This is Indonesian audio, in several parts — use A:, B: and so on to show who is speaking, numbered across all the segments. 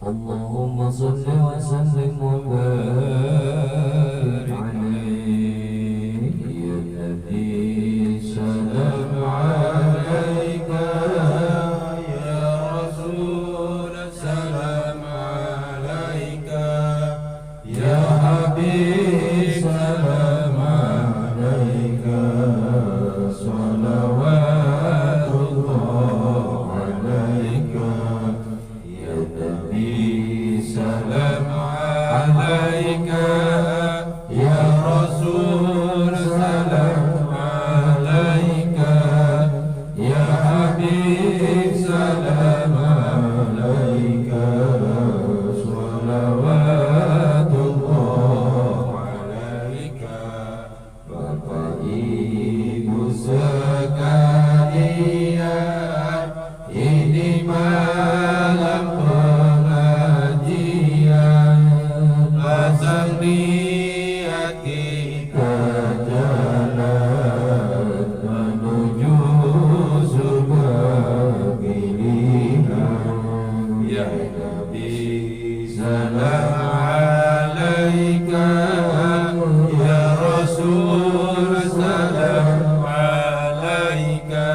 A: اللهم صل وسلم وبارك عليه يا نبي سلام عليك يا رسول سلام عليك يا حبيب سلام عليك صلوات الله عليك يا نبي سلام عليك يا رسول سلام عليك يا حبيب سلام عليك صلوات الله عليك Bapak Ibu sekalian, ini malam pengajian, pasang niat kita jalan menuju surga pilihan. Ya Nabi salam alaika, ya Rasul salam alaika,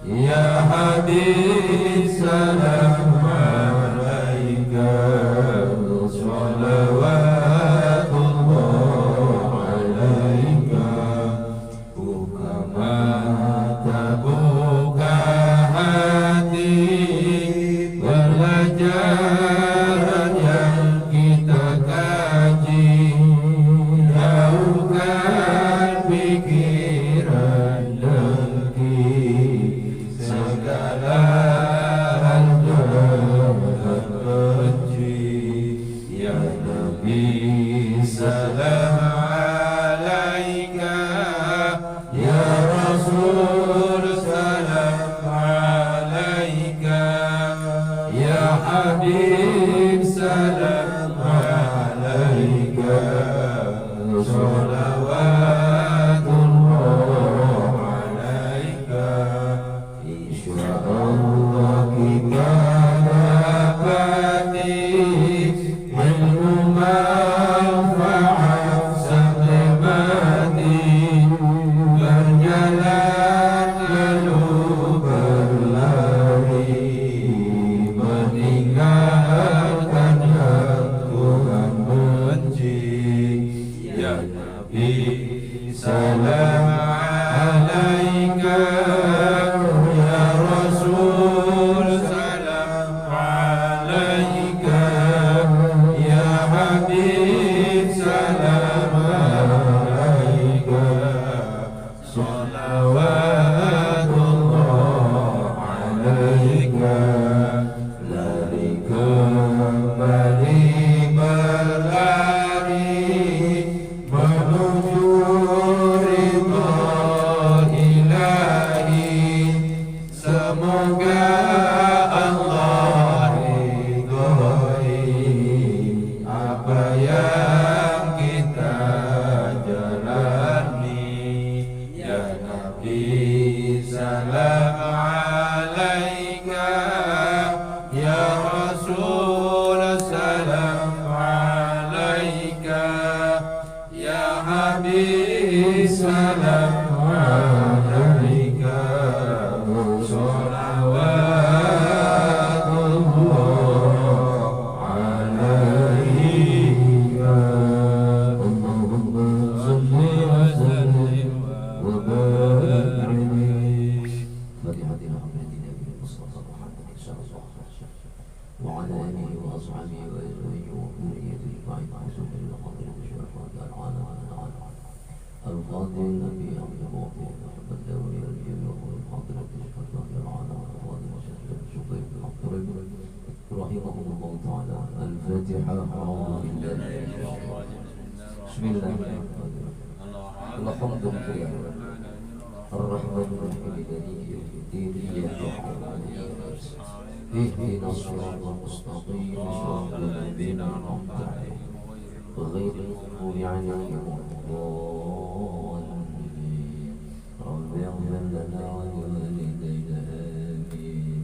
A: ya Habib salam alaika, salawatullah alaika. Buka mata, buka hati, pelajaran yang kita kaji, jauhkan pikiran dengki, segala hal dan benci. Ya Nabi salam alaika, ya Rasul salam alaika, ya Habib salam alaika, salawatullah alaika. Insyaallah kita dapati ilmu manfaat sampai mati, berjalan lalu berlari, meninggalkan yang Tuhan benci. Ya Nabi salam alaika, ya Rasul salam alaika, ya Habib salam alaika, salawatullah alaika. Lari kembali berlari menuju ridha ilahi, semoga Allah ridhoi apa yang kita jalani. Ya Nabi salam alaika, ya Rasul salam alaika, ya Habib salam alaika, salawatullah alaika. Allahumma salli wa sallim wa barik alaih. Fatihah Mustafa Muhammad sallallahu alaihi wasallam wa ala alihi wa ashabihi wa azwajihi wa dhurriyyatihi ajma'in. الفاضل النبي أبي المعطي محمد داوي الجميع والحاضرة الشفاء العالم الفاضل وشهد الشفاء بالحضر رحمهم الله تعالى. الفاتحة. بسم الله الرحمن الرحيم. الحمد لله الرحمن الرحيم مالك يوم الدين إياك نعبد اهدنا الصراط المستقيم صراط الذين أنعمت عليهم غير المغضوب عليهم ولا الضالين. رب اغفر لنا ولوالدينا آمين.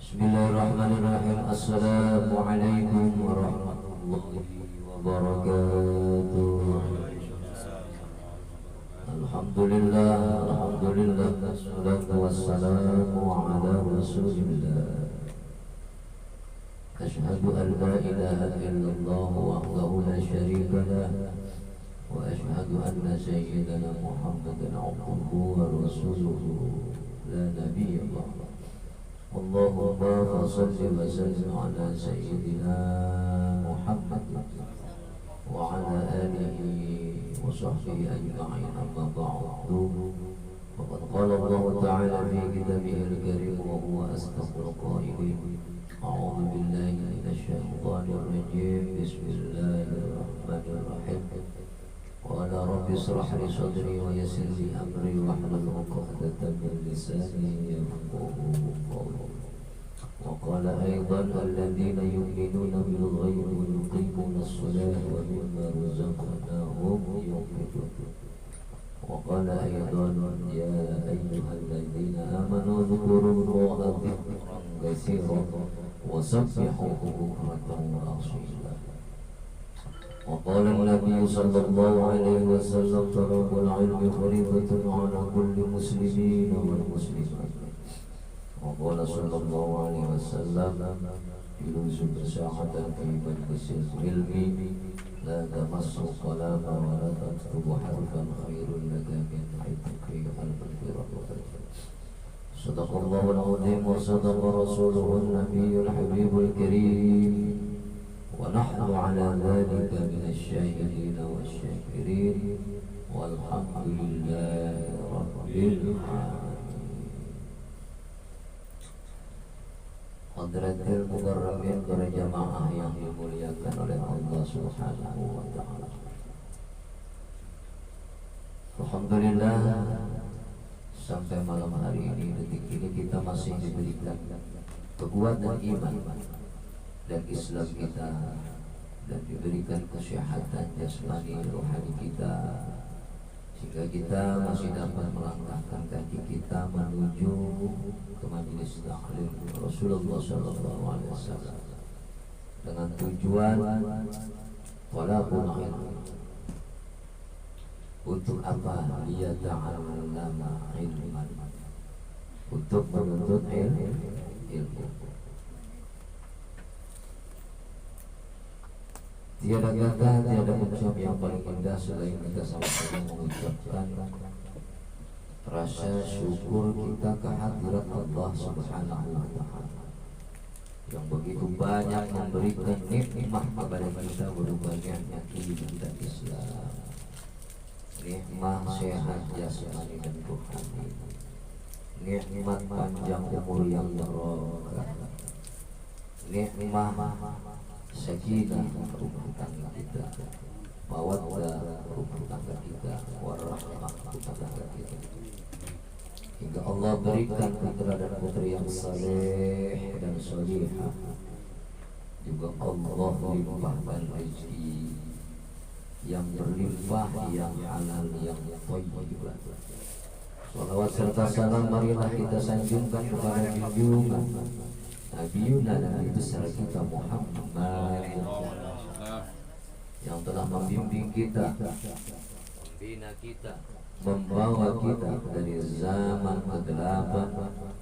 A: بسم الله الرحمن الرحيم. Assalamualaikum warahmatullahi wabarakatuh. Alhamdulillah, alhamdulillah, wassalatu wassalamu ala rasulillah. Asyhadu an la ilaha illallah wahdahu la syarika lah, wa asyhadu anna sayyidana Muhammadan abduhu wa rasuluhu la nabiyya ba'dah. Allahumma shalli wa sallim ala sayyidina Muhammad wa ala alihi wa sahbihi ajma'in, amma ba'du. Faqad qala Allah ta'ala fi kitabihil karim wa huwa asdaqul qailin. A'udzu billahi minasy syaithanir rajim. Bismillahirrahmanirrahim. Qala rabbi ishrah li sadri wa yassir li amri wahlul 'uqdatam min lisani yafqahu qawli. Wa qala aidan alladziina yu'minuuna bil ghaibi wa yuqiimuuna as-salaata wa mimma razaqnahum yunfiqun. Wa qala aidan ya ayyuhalladziina aamanuu dhkurullaha dzikran katsiiran wa sabbihuhu bukratan wa asila. وقال النبي صلى الله عليه وسلم طلب العلم فريضة على كل مسلمين والمسلمات. وقال صلى الله عليه وسلم يلزم ساعة في مجلس العلم لا تمس قلاما ولا تكتب حرفا خير لك من عتق المغفرة. صدق الله العظيم وصدق رسوله النبي الحبيب الكريم، ونحن على ذلك من الشاهدين والشاكرين، والحمد لله رب العالمين. Hadratil mukarramin, para jamaah yang dimuliakan oleh Allah Subhanahu wa ta'ala. Alhamdulillah, sampai malam hari ini, detik ini kita masih diberikan kekuatan iman dan Islam kita, dan diberikan kesehatan jasmani rohani kita, sehingga kita masih dapat melangkahkan kaki kita menuju ke majelis taklim Rasulullah SAW dengan tujuan talabul ilm. Untuk apa? Liyata'allama ilman, untuk menuntut ilmu. Tiada kata, tiada ucap yang paling indah selain kita sama-sama mengucapkan rasa syukur kita kehadirat Allah Subhanahu wa ta'ala yang begitu banyak memberikan nikmat kepada kita berupa nikmat kehidupan Islam, nikmat sehat jasmani dan rohani, nikmat panjang umur yang barokah, nikmat sakinah rumah tangga kita, mawaddah rumah tangga kita, warahmah rumah tangga kita, hingga Allah berikan putra dan putri yang saleh dan salihah. Juga Allah limpahkan rezeki yang berlimpah, yang halal, yang thayyibah. Salawat serta salam marilah kita sanjungkan kepada junjungan Nabiuna Nabi besar kita Muhammad yang telah membimbing kita, membina kita, membawa kita dari zaman kegelapan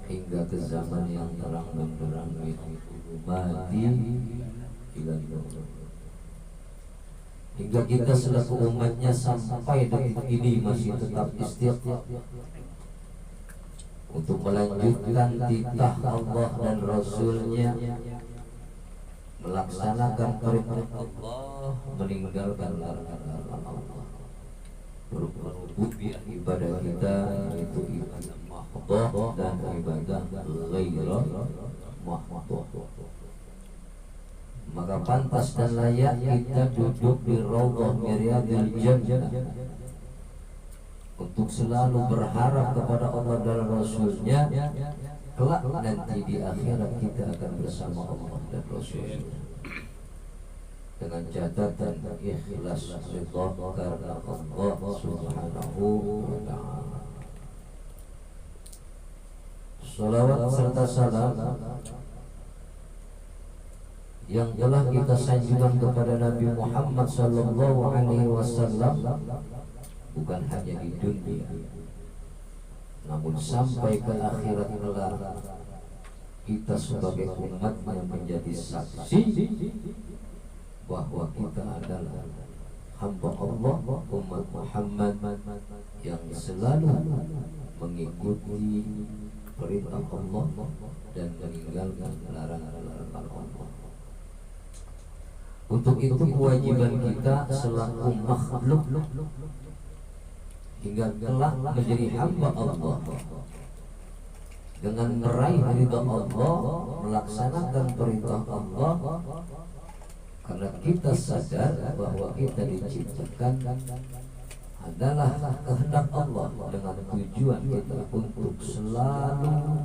A: hingga ke zaman yang terang benderang, mati ila nur, hingga kita selaku umatnya sampai detik ini masih tetap istiqomah untuk melanjutkan titah Allah dan Rasulnya, melaksanakan perintah Allah, meninggalkan larangan Allah, berubah ibadah kita itu ibadah mahdhah dan ibadah ghairah mahdhah. Maka pantas dan layak kita duduk di raudhah riyadil jannah untuk selalu berharap kepada Allah dan Rasulnya. Kelak nanti di akhirat kita akan bersama Allah dan Rasulnya dengan catatan ikhlas ridha karena Allah Subhanahu wa ta'ala. Salawat serta salam yang telah kita sanjungkan kepada Nabi Muhammad sallallahu alaihi wasallam bukan hanya di dunia namun sampai ke akhirat kelak kita sebagai umatnya menjadi saksi bahwa kita adalah hamba Allah umat Muhammad yang selalu mengikuti perintah Allah dan meninggalkan larangan-larangan Allah. Untuk itu kewajiban kita selaku makhluk hingga kelak menjadi hamba Allah dengan meraih ridha Allah, melaksanakan perintah Allah, karena kita sadar bahwa kita diciptakan adalah kehendak Allah dengan tujuan kita untuk selalu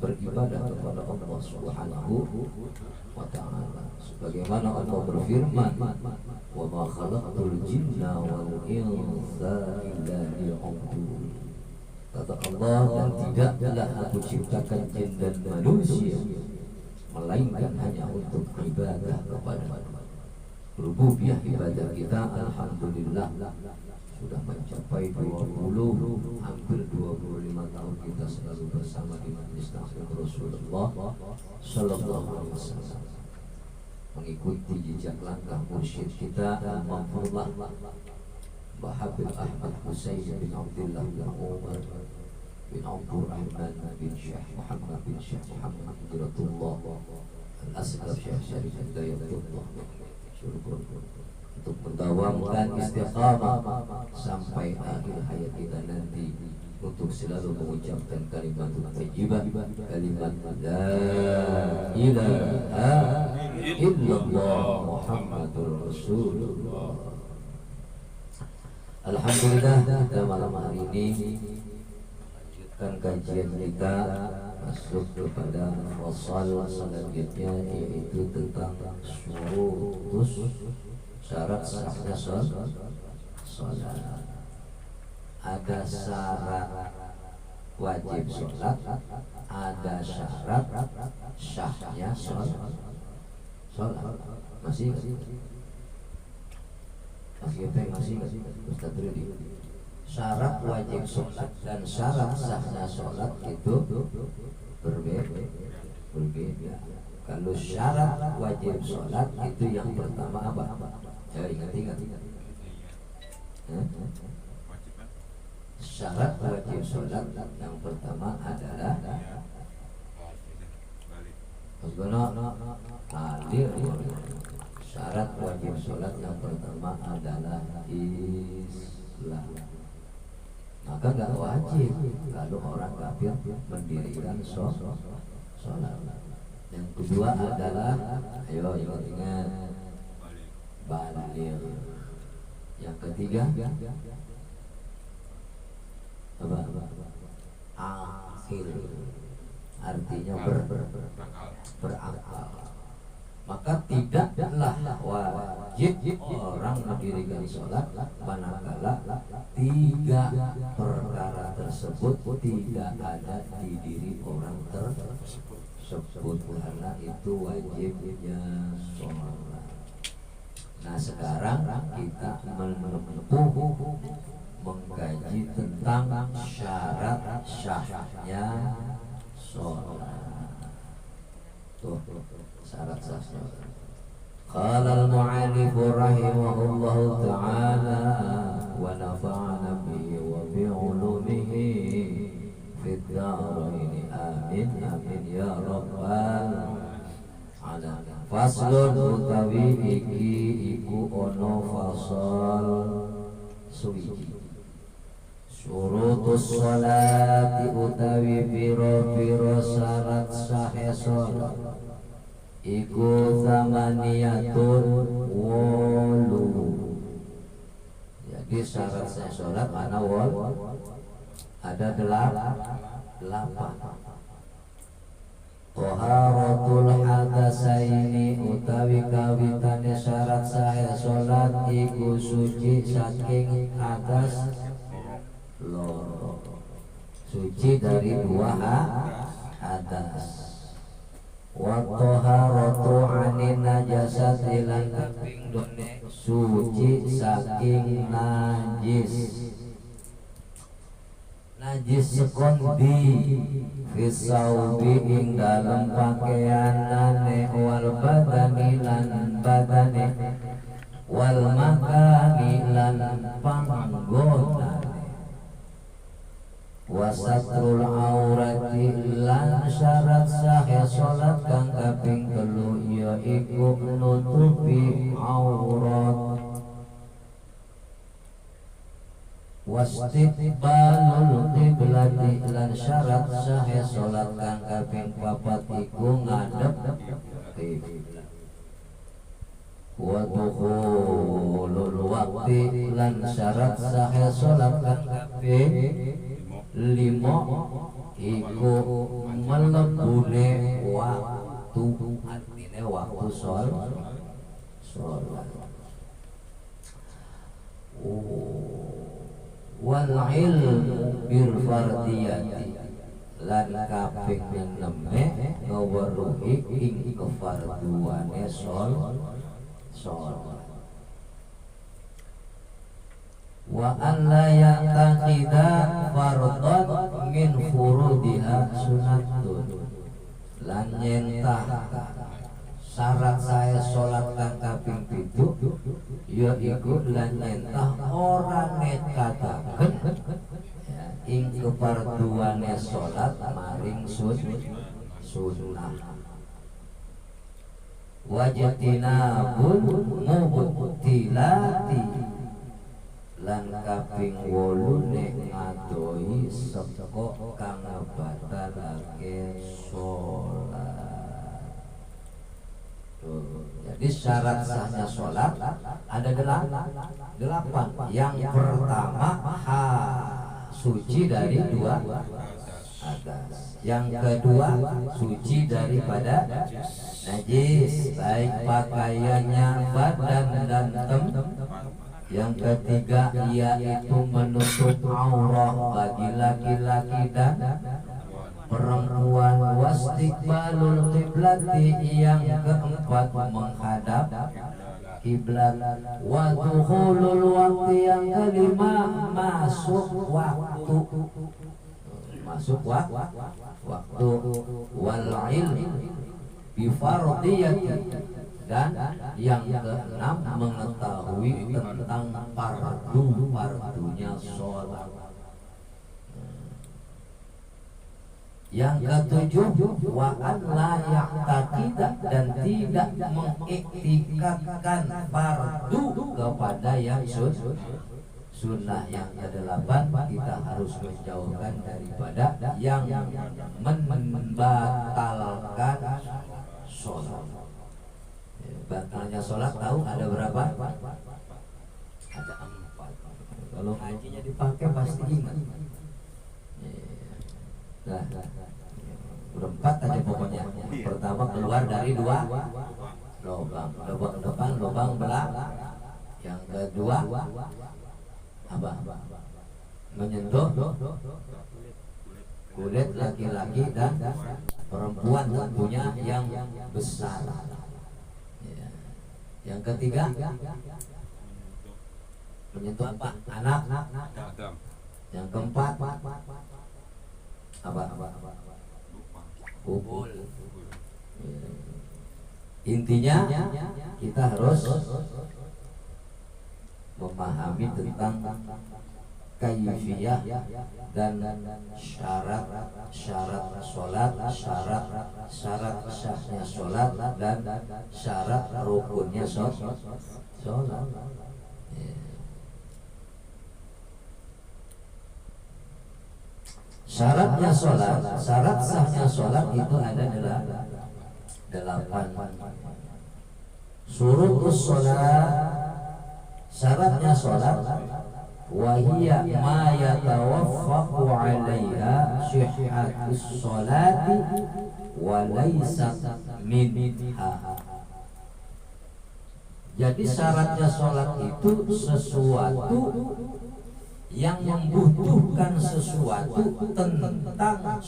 A: beribadah kepada Allah Subhanahu wa ta'ala. Sebagaimana Allah berfirman, "Wa ma khalaqtul jinna wal insa illa liya'budun." Kata Allah, dan tidaklah aku ciptakan jin dan manusia melainkan hanya untuk ibadah kepada rububiyah. Ibadah kita alhamdulillah sudah mencapai 20, hampir 25 tahun kita selalu bersama di majelis taklim Rasulullah sallallahu alaihi wasallam, mengikuti jejak langkah mursyid kita Al-Mafullah Mbah Habib Ahmad Husain bin Abdullah bin Umar bin Abdul Rahman bin Syekh Muhammad bin Syekh Muhammad Hidratullah Al-Asghar Syekh Syarif Hidayatullah, untuk mendawamkan istiqamah sampai akhir hayat kita nanti, untuk selalu mengucapkan kalimat thayyibah, kalimat la ilaha illallah Muhammadur Rasulullah. Alhamdulillah, kita malam hari ini melanjutkan kajian kita masuk kepada fasal selanjutnya, yaitu tentang syurutus, syarat sahnya salat. Ada syarat wajib salat, ada syarat sahnya salat. Masih Ustaz Rudi, syarat wajib sholat dan syarat sahnya sholat itu berbeda. Kalau syarat wajib sholat itu yang pertama apa? Ya, ingat. Syarat wajib sholat yang pertama adalah syarat wajib sholat yang pertama adalah Islam. Maka gak wajib kalau orang kafir mendirikan sholat. Yang kedua adalah, ayo ingat, baligh. Yang ketiga apa? Akhir, artinya berakal. Maka tidaklah wajib orang mendirikan sholat manakala tiga perkara tersebut tidak ada di diri orang tersebut, karena itu wajibnya sholat. Nah, sekarang kita menempuh mengkaji tentang syarat sahnya sholat. Syarat sahnya. Qala al-mu'allif rahimahullahu ta'ala wa nafa'ana bihi wa bi 'ulumihi fid dharain amin amin ya rabbal alamin. Faslun utawi iki iku ono fasal suwiji. Syurutus sholati utawi piro-piro syarat sahih sholat iku zamaniyatun wolu. Jadi syarat sahih sholat mana wol? Ada 8. Taharatul hadasaini utawi kawitane syarat sahih sholat iku suci saking hadas loro, suci dari 2 hadas. wa taharatu anin najasati lan kaping done suci saking najis sekondi fisaubi ing dalam pakaianane wal badani lan badane wal makani lan panggonane wasatrul aurati lan syarat sahih salat kang kaping 3 yaiku nutupi aurat wastiqbalul qiblati lan syarat sahih salat kang kaping 4 iku ngadep kiblat wa dukhulul waqti lan syarat sahih salat kang kaping 5 iku melebune waktu artine waktu salat wal ilmu bil fardiyati lan kaping 6 ngaweruhi ing kefarduane salat wa an la yaqida fardhan min furudiha sunnatun lan nyentah syarat saya salat kang kaping 7 yaiku lan nyentah ora nekataken ing keparduane salat maring sunnah wajatinabun mubtilati lan kaping 8 ngadohi saka kang batalake salat. Jadi syarat sahnya sholat ada 8. Yang pertama suci dari 2 atas. Yang kedua suci daripada najis baik pakaiannya badan dan Yang ketiga yaitu menutup aurat bagi laki-laki dan perempuan wastiqbalul qiblati yang keempat menghadap kiblat wa dukhulul waqti yang kelima masuk waktu wal ilm bi fardiyati dan yang keenam mengetahui tentang pardunya sholat. Yang ketujuh wa an la yaqtida dan tidak mengiktikadkan fardu kepada yang sunnah. Yang kedelapan kita harus menjauhkan daripada yang membatalkan sholat. Batalnya sholat tahu ada berapa? Ada 4. Kalau hajinya dipakai pasti ingat. Nah, udah 4 aja pokoknya. Pertama keluar dari 2 lubang depan, lubang belakang. Yang kedua apa? Menyentuh kulit laki-laki dan perempuan tentunya yang besar. Yang ketiga menyentuh apa? Anak. Yang keempat apa? Pukul. Intinya kita harus memahami tentang kaifiyah dan syarat sholat, syarat sahnya sholat dan syarat rukunnya sholat. Syaratnya sholat, syarat sahnya sholat itu ada 8. Surutus sholat, syaratnya sholat wahiyya ma yatawaffaqu 'alaiha sihhatus sholati wa laysat minha. Jadi syaratnya sholat itu sesuatu yang membutuhkan sesuatu tentang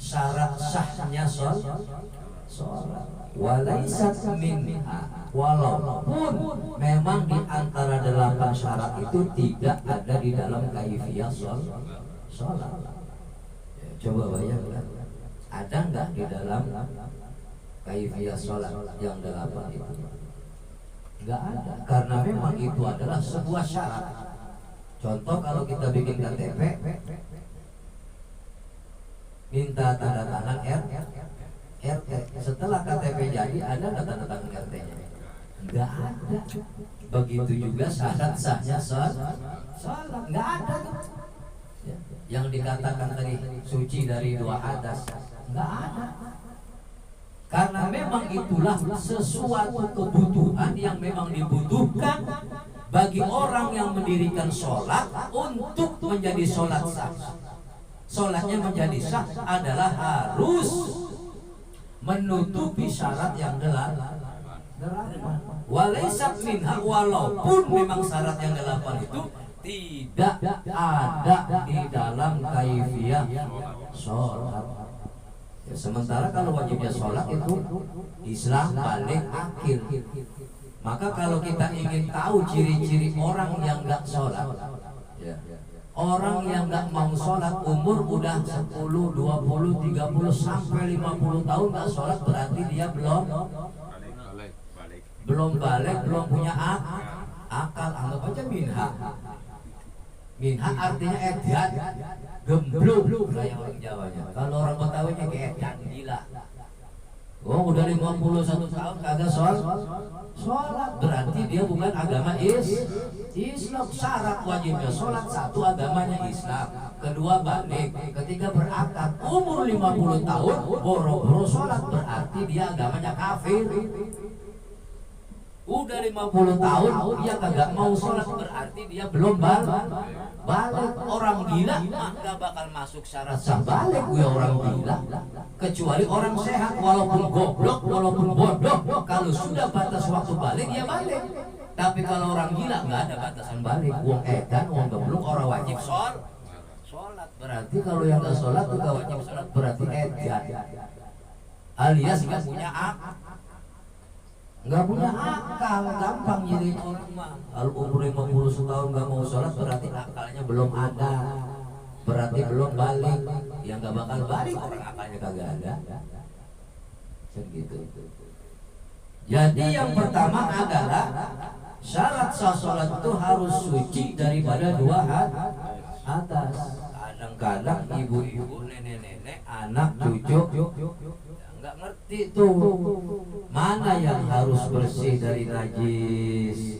A: syarat sahnya sholat. Walaisat minha, walaupun memang di antara 8 syarat itu tidak ada di dalam kaifiyah sholat. Ya, coba bayangkan, ada nggak di dalam kaifiyah sholat yang 8 itu? Nggak ada, karena memang itu adalah sebuah syarat. Contoh kalau kita bikin KTP, minta tanda tangan RT. Setelah KTP jadi, ada nggak tanda tangan RT-nya? Nggak ada. Begitu juga syarat sahnya sholat, nggak ada. Ya. Yang dikatakan tadi suci dari 2 hadas, nggak ada. Karena memang itulah sesuatu kebutuhan yang memang dibutuhkan bagi orang yang mendirikan sholat untuk menjadi sholat sah. Sholatnya menjadi sah adalah harus menutupi syarat yang 8. Walaisat minha, walaupun memang syarat yang 8 itu tidak ada di dalam kaifiyah sholat. Ya, sementara kalau wajibnya sholat itu Islam balik akhir. Maka kalau kita ingin tahu ciri-ciri orang yang nggak sholat, ya, orang yang nggak mau sholat umur udah 10, 20, 30 sampai 50 tahun nggak sholat, berarti dia belum balik, belum punya akal. Anggap aja minha. Minha artinya edan, gemblung kayak orang Jawanya. Kalau orang Betawinya kayak edan, gila. Oh, udah 51 tahun kagak sholat, berarti dia bukan agama Islam. Syarat wajibnya sholat, 1 agamanya Islam, 2 balik, ketiga berakad. Umur 50 tahun boro-boro sholat, berarti dia agamanya kafir. Udah 50 tahun dia kagak mau sholat, berarti dia belum balik. Orang gila maka bakal masuk syarat sah balik. Gue orang gila, kecuali orang sehat, walaupun goblok, walaupun bodoh, kalau sudah batas waktu balik ya balik. Tapi kalau orang gila nggak ada batasan balik. Wong edan, wong geblok, orang wajib sholat. Berarti kalau yang nggak sholat tuh nggak wajib sholat, berarti edan, alias nggak punya akal, gampang jadi orang mah. Kalau umur 50 tahun nggak mau sholat, berarti akalnya belum ada, berarti belum balik. Yang nggak bakal balik orang akalnya kagak ada. Segitu. Jadi yang pertama adalah syarat sah sholat itu harus suci daripada 2 hadas. Kadang-kadang ibu-ibu, nenek-nenek, anak, cucu nggak ngerti tuh mana yang harus bersih dari najis.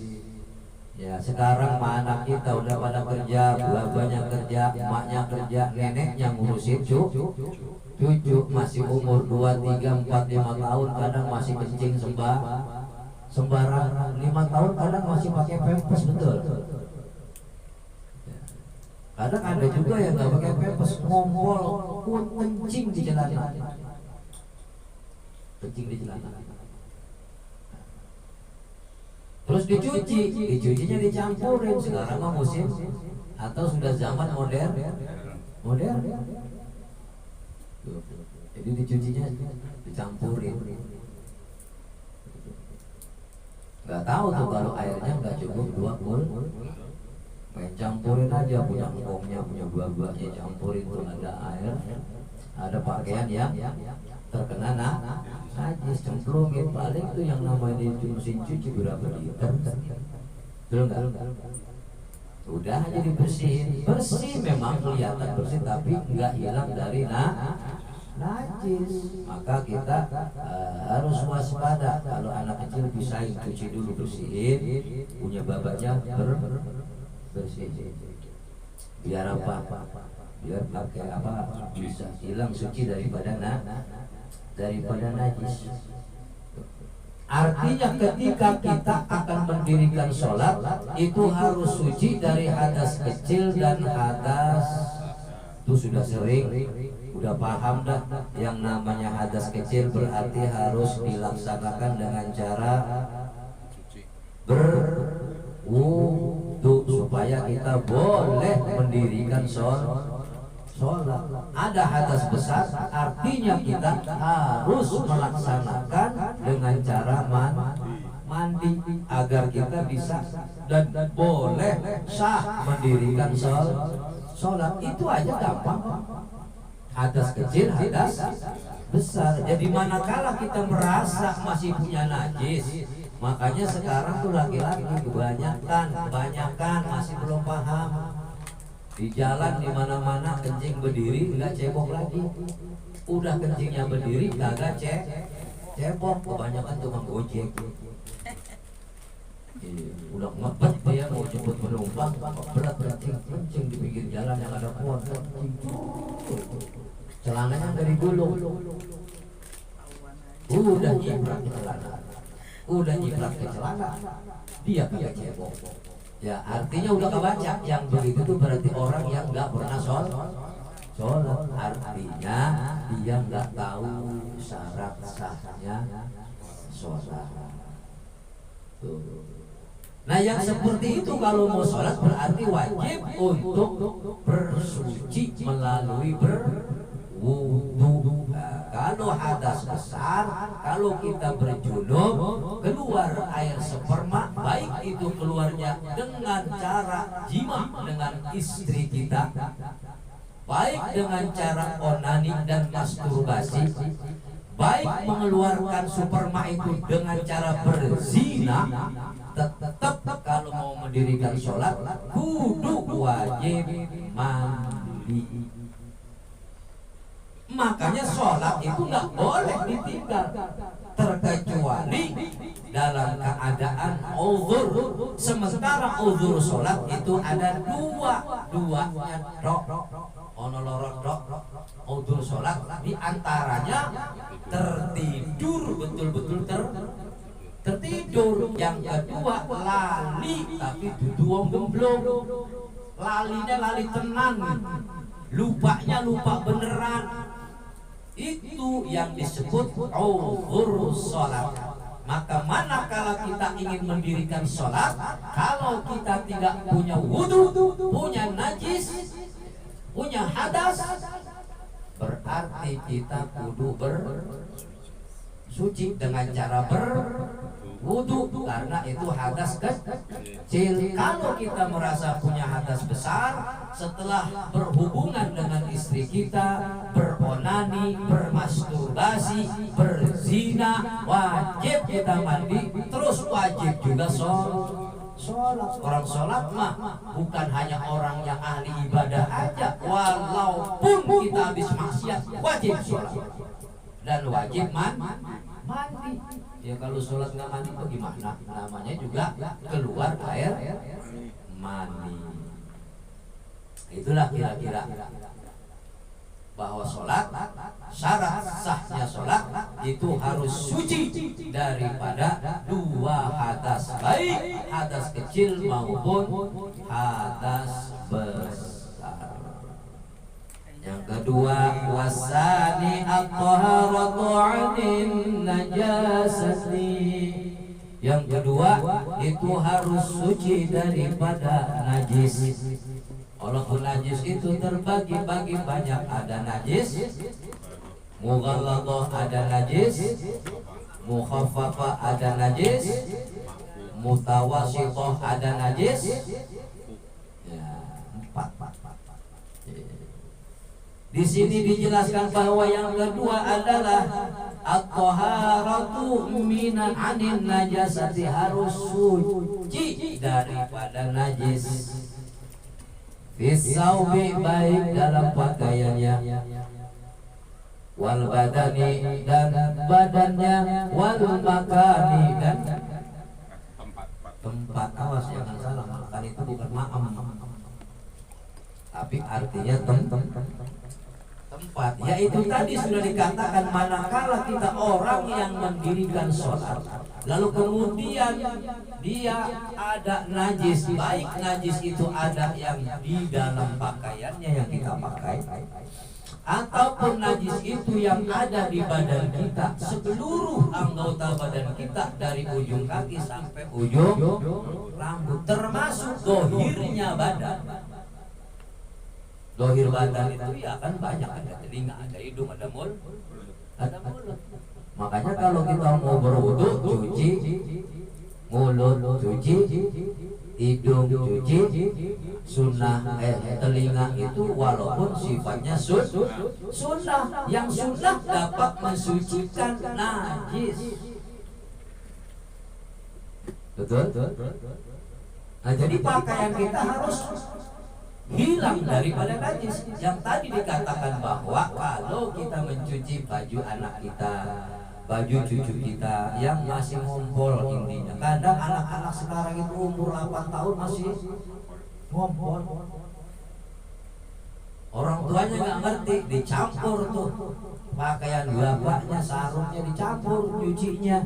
A: Ya, sekarang anak kita udah pada kerja, babanya kerja, emaknya kerja, neneknya ngurusin cucu masih umur 2, 3, 4, 5 tahun, kadang masih kencing sembarangan. 5 tahun kadang masih pakai pampers, betul. Kadang ada juga yang nggak pakai pampers, ngompol kencing di celana. Terus dicucinya dicampurin. Sekarang mah musim atau sudah zaman modern. Jadi dicucinya dicampurin. Nggak tahu tuh kalau airnya nggak cukup 2 main campurin aja, punya engkongnya, punya buah-buahnya, campurin tuh, ada air, ada pakaian yang terkena najis, cemplungin. Paling tuh yang namanya mesin cuci berapa liter, betul nggak? Udah aja dibersihin, bersih memang kelihatan bersih, tapi nggak hilang dari najis. Maka kita harus waspada. Kalau anak kecil bisa cuci dulu, bersihin, punya babanya bersih. Biar apa? Biar pakai apa bisa hilang suci daripada najis. Artinya ketika kita akan mendirikan sholat itu harus suci dari hadas kecil dan hadas. Itu sudah sering, udah paham dah. Yang namanya hadas kecil berarti harus dilaksanakan dengan cara berwudu supaya kita boleh mendirikan sholat. sholat. Ada hadas besar, artinya kita harus melaksanakan dengan cara mandi agar kita bisa dan boleh sah mendirikan sholat. Itu aja gampang. Hadas kecil, hadas besar. Jadi manakala kita merasa masih punya najis, makanya sekarang tuh laki-laki kebanyakan masih belum paham. Di jalan di mana-mana kencing berdiri nggak cebok lagi. Udah kencingnya berdiri kagak cebok. Kebanyakan tukang gojek. Udah ngebet dia mau jemput penumpang, berat kencing di pinggir jalan yang ada pohon. Celananya dari gulung. Udah nyiplak ke celana. Dia kagak cebok. Ya artinya udah kebaca. Yang begitu tuh berarti orang yang nggak pernah sholat. Artinya dia nggak tahu syarat sahnya sholat. Nah yang seperti itu kalau mau sholat berarti wajib untuk bersuci melalui berwudu. Kalau hadas besar, kalau kita berjunub, keluar air sperma, baik itu keluarnya dengan cara jima dengan istri kita, baik dengan cara onani dan masturbasi, baik mengeluarkan sperma itu dengan cara berzina, tetap kalau mau mendirikan sholat kudu wajib mandi. Makanya sholat itu nggak boleh ditinggal terkecuali dalam keadaan uzur. Sementara uzur sholat itu ada duanya uzur sholat, diantaranya tertidur, betul-betul tertidur. Yang kedua lali tapi duduong gemblong, lalinya lali tenan, lupanya lupa beneran. Itu yang disebut uzur sholat. Maka manakala kita ingin mendirikan sholat, kalau kita tidak punya wudu, punya najis, punya hadas, berarti kita kudu bersuci dengan cara berwudu, karena itu hadas kecil. Kalau kita merasa punya hadas besar, setelah berhubungan dengan istri kita, beronani, bermasturbasi, berzina, wajib kita mandi, terus wajib juga sholat. Orang sholat mah bukan hanya orang yang ahli ibadah aja, walaupun kita habis maksiat wajib sholat dan wajib mandi. Ya kalau sholat nggak mandi bagaimana? Namanya juga keluar air mandi. Itulah kira-kira bahwa sholat, syarat sahnya sholat itu harus suci daripada dua hadas, baik hadas kecil maupun hadas besar. Yang kedua, wasani at-taharatu 'anil najasati. Yang kedua itu harus suci daripada najis. Walaupun najis itu terbagi-bagi banyak, ada najis mughalladhah, ada najis mukhaffafah, ada najis mutawassithah, ada najis ya, empat. Di sini dijelaskan bahwa yang kedua adalah at-taharatu minan 'anil najasati, harus suci daripada najis. Fisaubi, baik dalam pakaiannya, wal badani, dan badannya, wal makani, dan tempat. Awas jangan salah, makan itu bukan ma'am, tapi artinya tempat. Yaitu tadi sudah dikatakan, manakala kita orang yang mendirikan sholat, lalu kemudian dia ada najis, baik najis itu ada yang di dalam pakaiannya yang kita pakai, ataupun najis itu yang ada di badan kita, seluruh anggota badan kita dari ujung kaki sampai ujung rambut, termasuk dohirnya badan. Dohir badan itu ya kan banyak, ada telinga, ada hidung, ada mulut. Makanya kalau kita mau berwudu, cuci mulut, cuci hidung, cuci sunnah. Telinga itu walaupun sifatnya sunnah, yang sunnah dapat mensucikan najis. Betul? Nah, jadi pakaian kita harus hilang daripada najis. Yang tadi dikatakan bahwa kalau kita mencuci baju anak kita, baju cucu kita yang masih ngompol, intinya kadang anak-anak sekarang itu umur 8 tahun masih ngompol, orang tuanya nggak ngerti, dicampur tuh pakaian bapaknya, sarungnya dicampur nyucinya.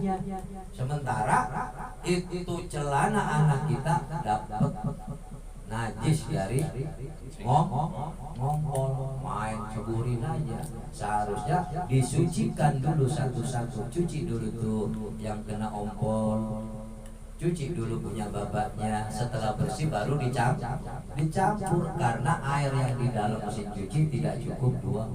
A: Sementara itu celana anak kita dapat najis dari ngompol, main ceburin aja. Seharusnya disucikan dulu satu-satu, cuci dulu tuh yang kena ompol, cuci dulu punya babaknya. Setelah bersih baru dicampur, karena air yang di dalam mesin cuci tidak cukup 2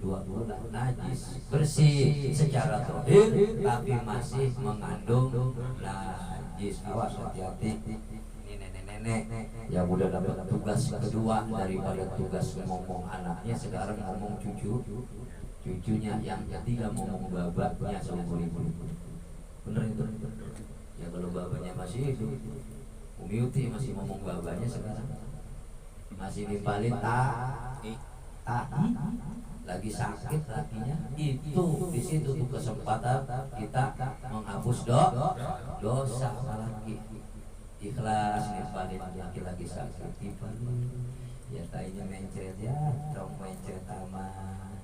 A: bulan najis. Bersih secara zahir tapi masih mengandung najis. Awas, hati-hati. Nenek yang udah dapat tugas kedua daripada tugas ngomong anaknya, sekarang ngomong cucunya, yang ketiga ngomong babaknya seumur hidup. Bener itu? Ya kalau babanya masih hidup, Umi Uti masih ngomong babanya, sekarang masih nimpalin lagi sakit lakinya. Itu di situ tuh kesempatan kita menghapus dosa laki. Ikhlas nimpalin laki-laki sakit, nimpalin ya tainya mencret, ya dong mencret aman.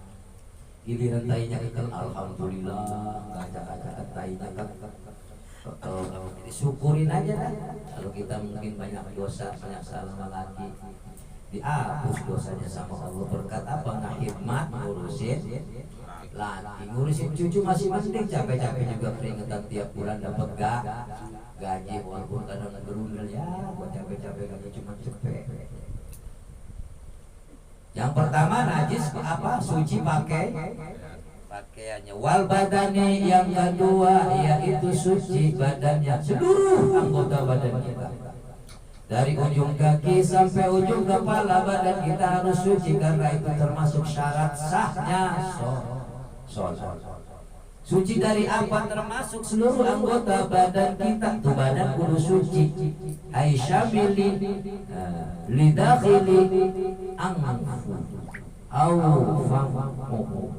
A: Giliran tainya ikan, alhamdulillah, ngacak-ngacak tainya kan. Syukurin aja dah. Kalau kita mungkin banyak dosa, banyak salah laki, dihapus dosanya sama Allah. Berkat apa? Ngahidmat ngurusin laki, ngurusin cucu masih mending. Capek-capek juga keringetan tiap bulan dapat gaji, walaupun kadang gerundel, ya buat capek-capek gaji cuma cepet. Yang pertama najis apa? Suci pakaiannya. Wal badani, yang kedua yaitu suci badannya, seluruh anggota badan kita. Dari ujung kaki sampai ujung kepala badan kita harus suci, karena itu termasuk syarat sahnya sholat. Suci dari apa? Termasuk seluruh anggota badan kita. Tuh badan kudu suci. Aisyamili lidakhili anfu au famu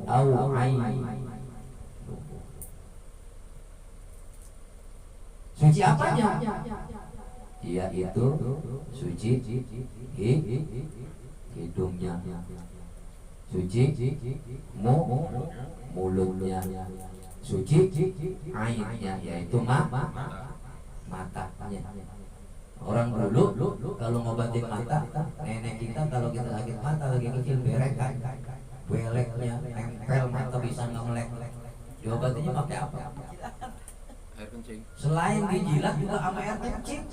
A: au ain. Suci apanya? Iya itu suci hidungnya, suci mulutnya, suci ainnya, yaitu matanya. Orang dulu kalau ngobatin mata, nenek kita kalau kita sakit mata lagi kecil berekan, beleknya nempel mata bisa ngemelek. Diobatinnya pakai apa? Air kencing. Selain dijilat juga sama air kencing.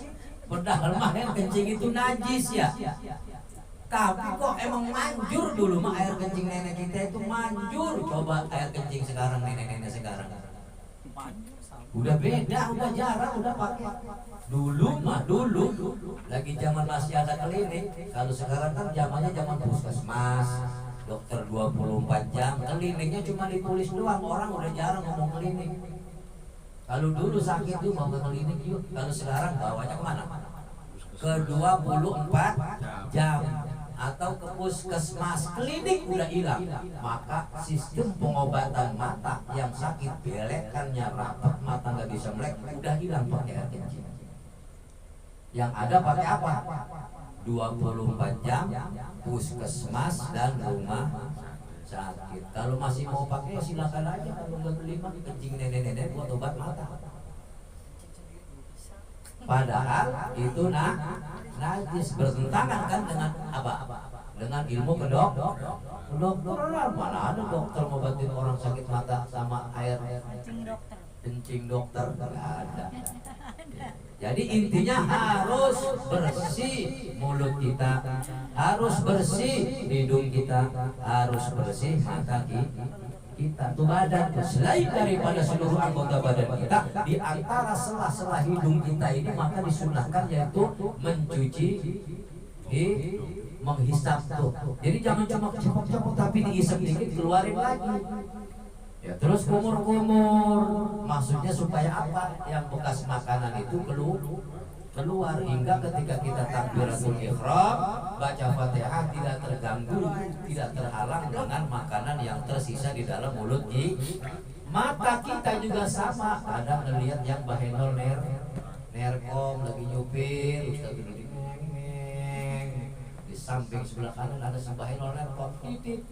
A: Padahal mah air kencing itu najis ya. Tapi kok emang manjur dulu mah air kencing nenek kita itu manjur. Coba air kencing sekarang, nenek-nenek sekarang udah beda, udah jarang, udah pakai. Dulu lagi zaman masih ada klinik. Kalau sekarang kan zamannya zaman puskesmas, dokter 24 jam, kliniknya cuma ditulis doang, orang udah jarang ngomong klinik. Kalau dulu sakit tuh mau ke klinik yuk. Kalau sekarang bawanya kemana? Ke 24 jam atau ke puskesmas. Klinik udah hilang. Maka sistem pengobatan mata yang sakit belekannya rapat, mata nggak bisa melek, udah hilang pakai air kencing. Yang ada pakai apa? 24 jam puskesmas dan rumah sakit. Kalau masih mau pakai silakan aja, kalau nggak beli mah kencing nenek-nenek buat obat mata. Padahal itu najis, bertentangan kan dengan apa? Dengan ilmu kedokteran. Mana ada dokter ngobatin orang sakit mata sama air kencing dokter? Nggak ada. Jadi intinya harus bersih mulut kita, harus bersih hidung kita, harus bersih mata kita. Itu badan. Selain daripada seluruh anggota badan kita, di antara sela-sela hidung kita ini maka disunahkan yaitu mencuci, menghisap tuh. Jadi jangan cuma cepok-cepok tapi dihisap dikit keluarin lagi. Ya, terus kumur-kumur, maksudnya supaya apa? Yang bekas makanan itu keluar hingga ketika kita takbiratul ihram baca Fatihah tidak terganggu, tidak terhalang dengan makanan yang tersisa di dalam mulut kita. Mata kita juga sama. Ada ngelihat yang bahenol nerkom lagi nyupir, Ustaz duduk di samping sebelah kanan ada bahenol nerkom titit.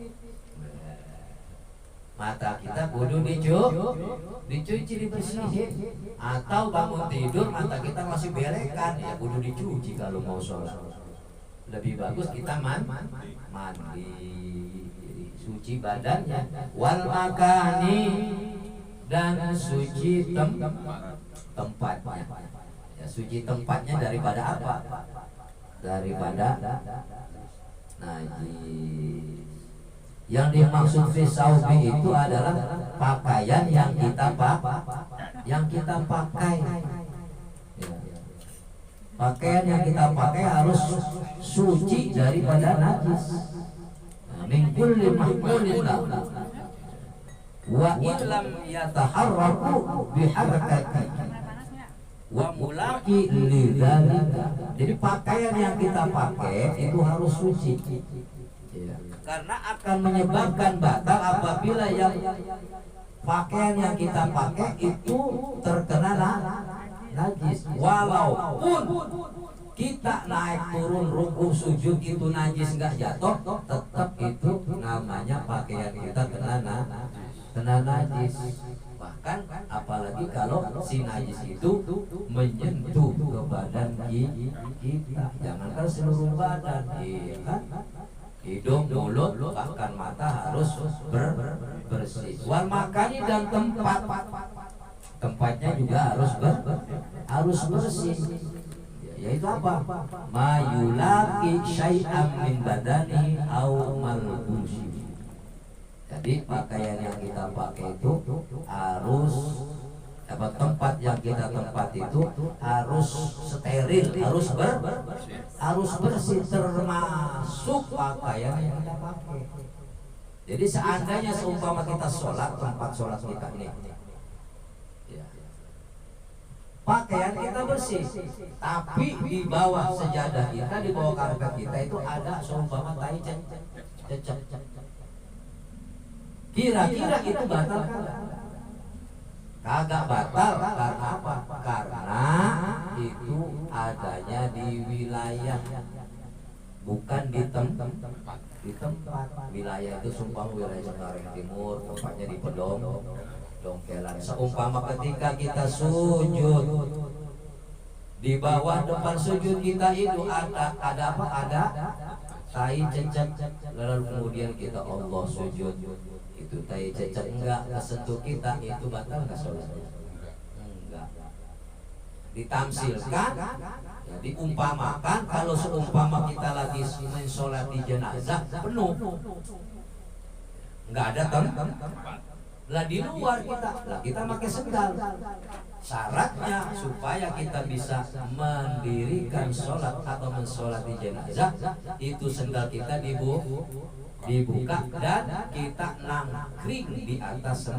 A: Mata kita kudu dicuci dibersihin. Atau bangun tidur mata kita masih belekan, ya kudu dicuci kalau mau sholat. Lebih bagus kita mandi, suci badannya. Wal makani, dan suci tempatnya. Ya, suci tempatnya daripada apa? Daripada najis. Yang dimaksud fisaubi itu adalah pakaian yang kita pakai. Pakaian yang kita pakai harus suci daripada najis. Min kulli mahmulin lahu wa illam yataharraku biharakati wa mulaqi lidzalika. Jadi pakaian yang kita pakai itu harus suci. Karena akan menyebabkan batal apabila yang pakaian yang kita pakai itu terkena najis. Walaupun kita naik turun ruku sujud itu najis nggak jatuh, tetap itu namanya pakaian kita kena najis. Bahkan apalagi kalau si najis itu menyentuh ke badan kita, jangankan seluruh badan, iya kan? Hidung, mulut, bahkan mata harus bersih. Wal makani, dan tempatnya juga harus bersih. Yaitu apa? Mayulaki syai'am min badani au malbusi. Jadi pakaian yang kita pakai itu harus tempat yang kita tempat itu harus steril, harus bersih, termasuk pakaian yang kita pakai. Jadi seandainya seumpama kita sholat, tempat sholat kita ini, ya, pakaian kita bersih, tapi di bawah sejadah kita, di bawah karpet kita itu ada seumpama tai cecek. Kira-kira itu batal kan? Kagak batal. Karena apa? Karena itu adanya di wilayah, bukan di tempat. Wilayah itu sumpah wilayah Cengkareng Timur, tempatnya di Dongkelan. Seumpama ketika kita sujud, di bawah depan sujud kita itu ada apa? Ada tai cecek. Lalu kemudian kita Allah sujud, itu tai cecek enggak kesentuh kita, itu batal enggak sholatnya? Enggak. Ditamsilkan, ya, diumpamakan kalau seumpama kita lagi mensolati jenazah penuh, enggak ada tempat, lah di luar kita pakai sendal. Syaratnya supaya kita bisa mendirikan sholat atau mensolati jenazah, itu sendal kita dibuka dan kita nangkring di atas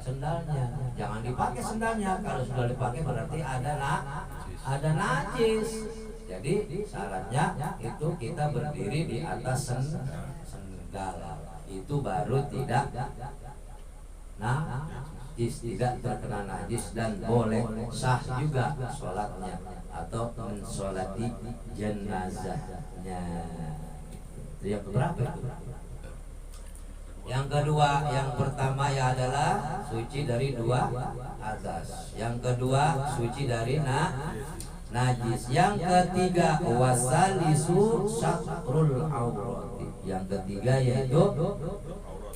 A: sendalnya. Jangan dipakai sendalnya, kalau sudah dipakai berarti ada najis. Jadi syaratnya itu kita berdiri di atas sendal, itu baru tidak najis, tidak terkena najis, dan boleh sah juga sholatnya atau mensolati jenazahnya. Yang keberapa itu? Yang kedua, yang pertama ya adalah suci dari dua azas. Yang kedua suci dari najis. Yang ketiga wasalisu syakrul aurati. Yang ketiga yaitu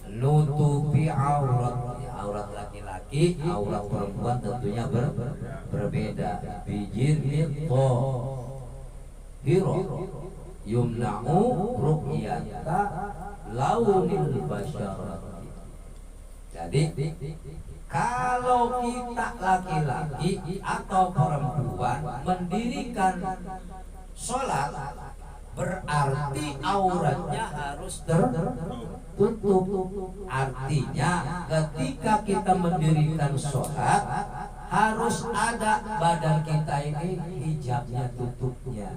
A: nutupi aurat, aurat laki-laki. laki, aurat perempuan tentunya berbeda. Bijiril hiro yumna'u ru'yata launil basyarati. Jadi kalau kita laki-laki atau perempuan mendirikan sholat, berarti auratnya harus tertutup. Artinya ketika kita mendirikan sholat harus ada badan kita ini hijabnya, tutupnya.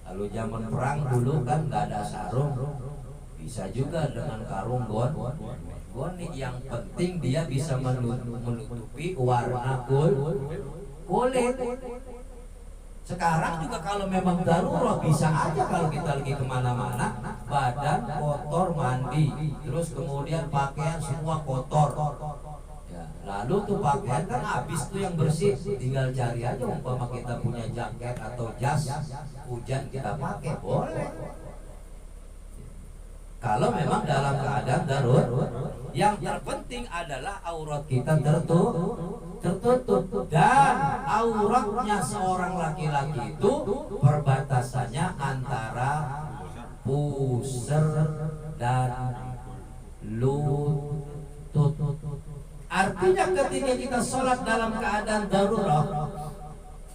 A: Kalau zaman perang dulu kan nggak ada sarung, bisa juga dengan karung goni. Yang penting dia bisa menutupi warna kulit. Sekarang juga kalau memang darurat bisa aja kalau kita lagi kemana-mana badan kotor mandi, terus kemudian pakaian semua kotor. Ya, lalu tuh pakaian kan habis tuh yang bersih, tinggal cari aja umpama kita punya jaket atau jas hujan kita pakai boleh. Kalau memang dalam keadaan darurat, yang terpenting adalah aurat kita tertutup dan auratnya seorang laki-laki itu perbatasannya antara pusar dan lutut. Artinya ketika kita sholat dalam keadaan darurat,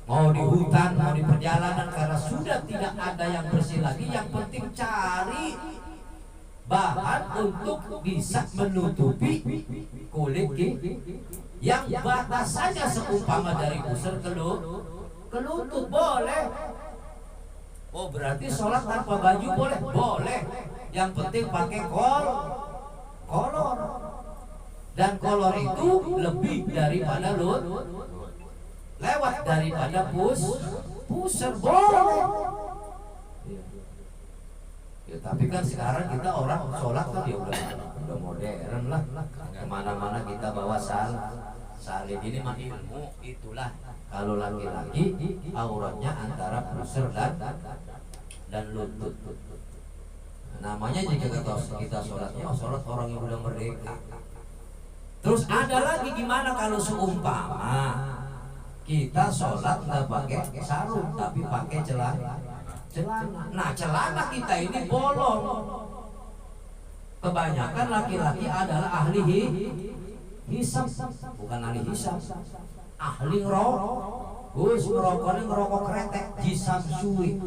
A: mau di hutan, mau di perjalanan, karena sudah tidak ada yang bersih lagi, yang penting cari bahan untuk bisa menutupi kulit yang batasannya seumpama dari pusar ke lutut boleh. Oh berarti sholat tanpa baju boleh. Yang penting pakai kolor, dan kolor itu lebih daripada lewat daripada pusar boleh. Ya, tapi kan sekarang kita orang sholat kan ya udah modern lah. Kemana-mana kita bawa salin ini mah ilmu itulah. Kalau laki-laki auratnya antara pusar dan lutut. Namanya jika kita sholatnya sholat orang yang udah merdeka. Terus ada lagi gimana kalau seumpama kita sholat nggak pakai sarung tapi pakai celana. Nah celana kita ini bolong. Kebanyakan laki-laki adalah ahli hisab, bukan ahli hisab, ahli ngerokok kretek, jisam suwe.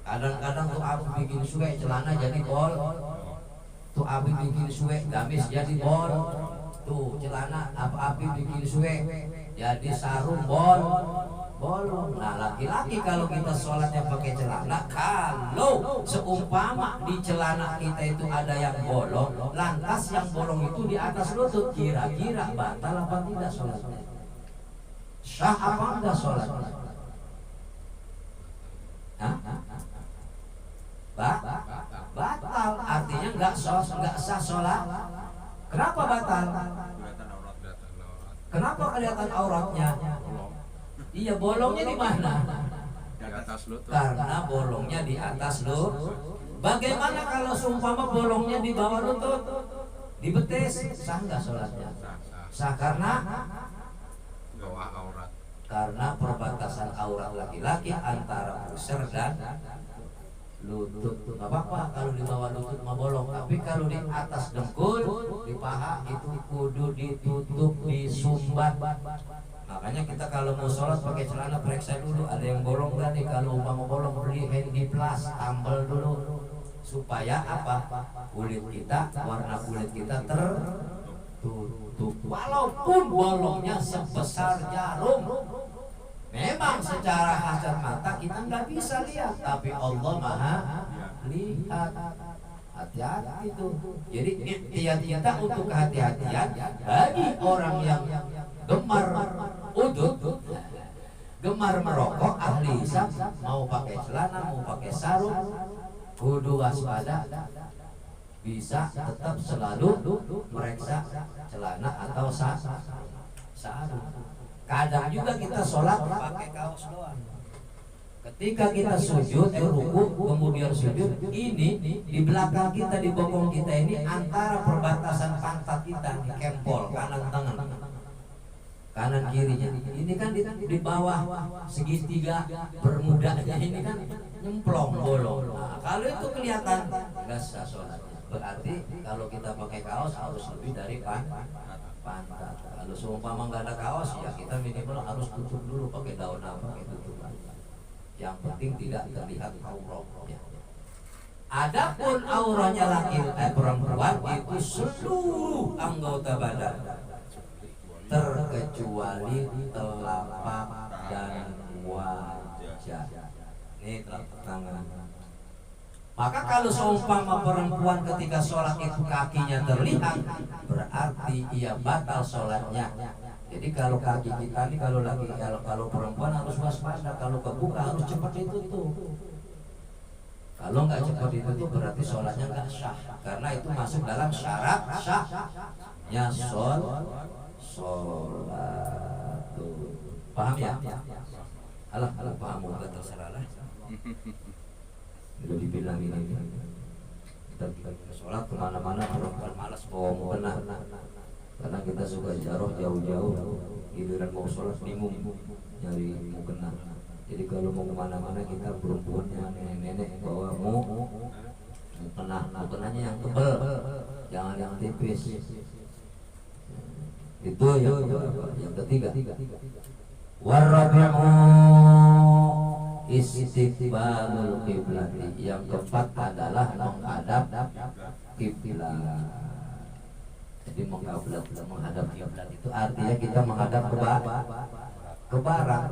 A: Kadang-kadang tuh abu bikin suwe celana jadi bol, tuh abu bikin suwe gamis jadi bol, tuh celana abu bikin suwe jadi sarung bolong. Nah laki-laki kalau kita sholatnya pakai celana, kalau seumpama di celana kita itu ada yang bolong, lantas yang bolong itu di atas lutut, kira-kira batal apa tidak sholatnya? Sah apa enggak sholatnya? Batal, artinya enggak sah sholat. Kenapa batal? Kenapa kelihatan auratnya? Iya, bolongnya di mana? Di atas lutut. Karena bolongnya di atas lutut. Bagaimana kalau seumpama bolongnya di bawah lutut? Di betis, sah nggak sholatnya? Sah karena bawah aurat. Karena perbatasan aurat laki-laki antara pusar dan lutut. Nggak apa-apa kalau di bawah lutut mah bolong, tapi kalau di atas dengkul, di paha itu kudu ditutup, disumbat. Makanya kita kalau mau sholat pakai celana periksa dulu ada yang bolong nggak nih. Kalau umpama bolong beli Handiplas, tambal dulu supaya apa? Warna kulit kita tertutup. Walaupun bolongnya sebesar jarum, memang secara kasat mata kita nggak bisa lihat, tapi Allah Maha lihat. Hati-hati itu. Jadi ikhtiar kita untuk kehati-hatian bagi orang yang gemar udut, gemar merokok, ahli hisab, mau pakai celana, mau pakai sarung, kudu waspada. Bisa tetap selalu meriksa celana atau sarung. Kadang juga kita sholat pakai kaos doang. Ketika kita sujud, ruku, kemudian sujud, ini di belakang kita, di bokong kita ini antara perbatasan pantat kita, di kempol kanan tangan, kanan kirinya. Ini kan di bawah segitiga bermudanya ini kan nyemplong bolong. Nah, kalau itu kelihatan nggak sah sholatnya. Berarti kalau kita pakai kaos harus lebih dari pantat. Kalau seumpama nggak ada kaos ya kita minimal harus tutup dulu pakai daun apa, pakai tutupan. Yang penting tidak terlihat auratnya. Adapun auranya perempuan itu seluruh anggota badan terkecuali telapak dan wajah. Ini telapak tangan. Maka kalau seumpama perempuan ketika sholat itu kakinya terlihat, berarti ia batal sholatnya. Jadi kalau kaki kita ini kalau perempuan harus waspada, kalau kebuka harus cepat ditutup. Kalau nggak cepat ditutup berarti sholatnya nggak sah, karena itu masuk dalam syarat sahnya sholat. Paham ya? Alah paham, nggak terserah lah. Udah dibilang ini kita sholat kemana-mana perempuan malas bawa mukena, karena kita suka jaroh jauh-jauh, giliran mau sholat bingung nyari mukena. Jadi kalau mau kemana-mana kita perempuannya nenek-nenek bawa mukenanya yang tebal, jangan yang tipis. Itu yang ketiga. Warabi'u istiqbalul qiblat. Yang keempat adalah menghadap kiblat. Jadi menghadap kiblat itu artinya kita menghadap ke barat.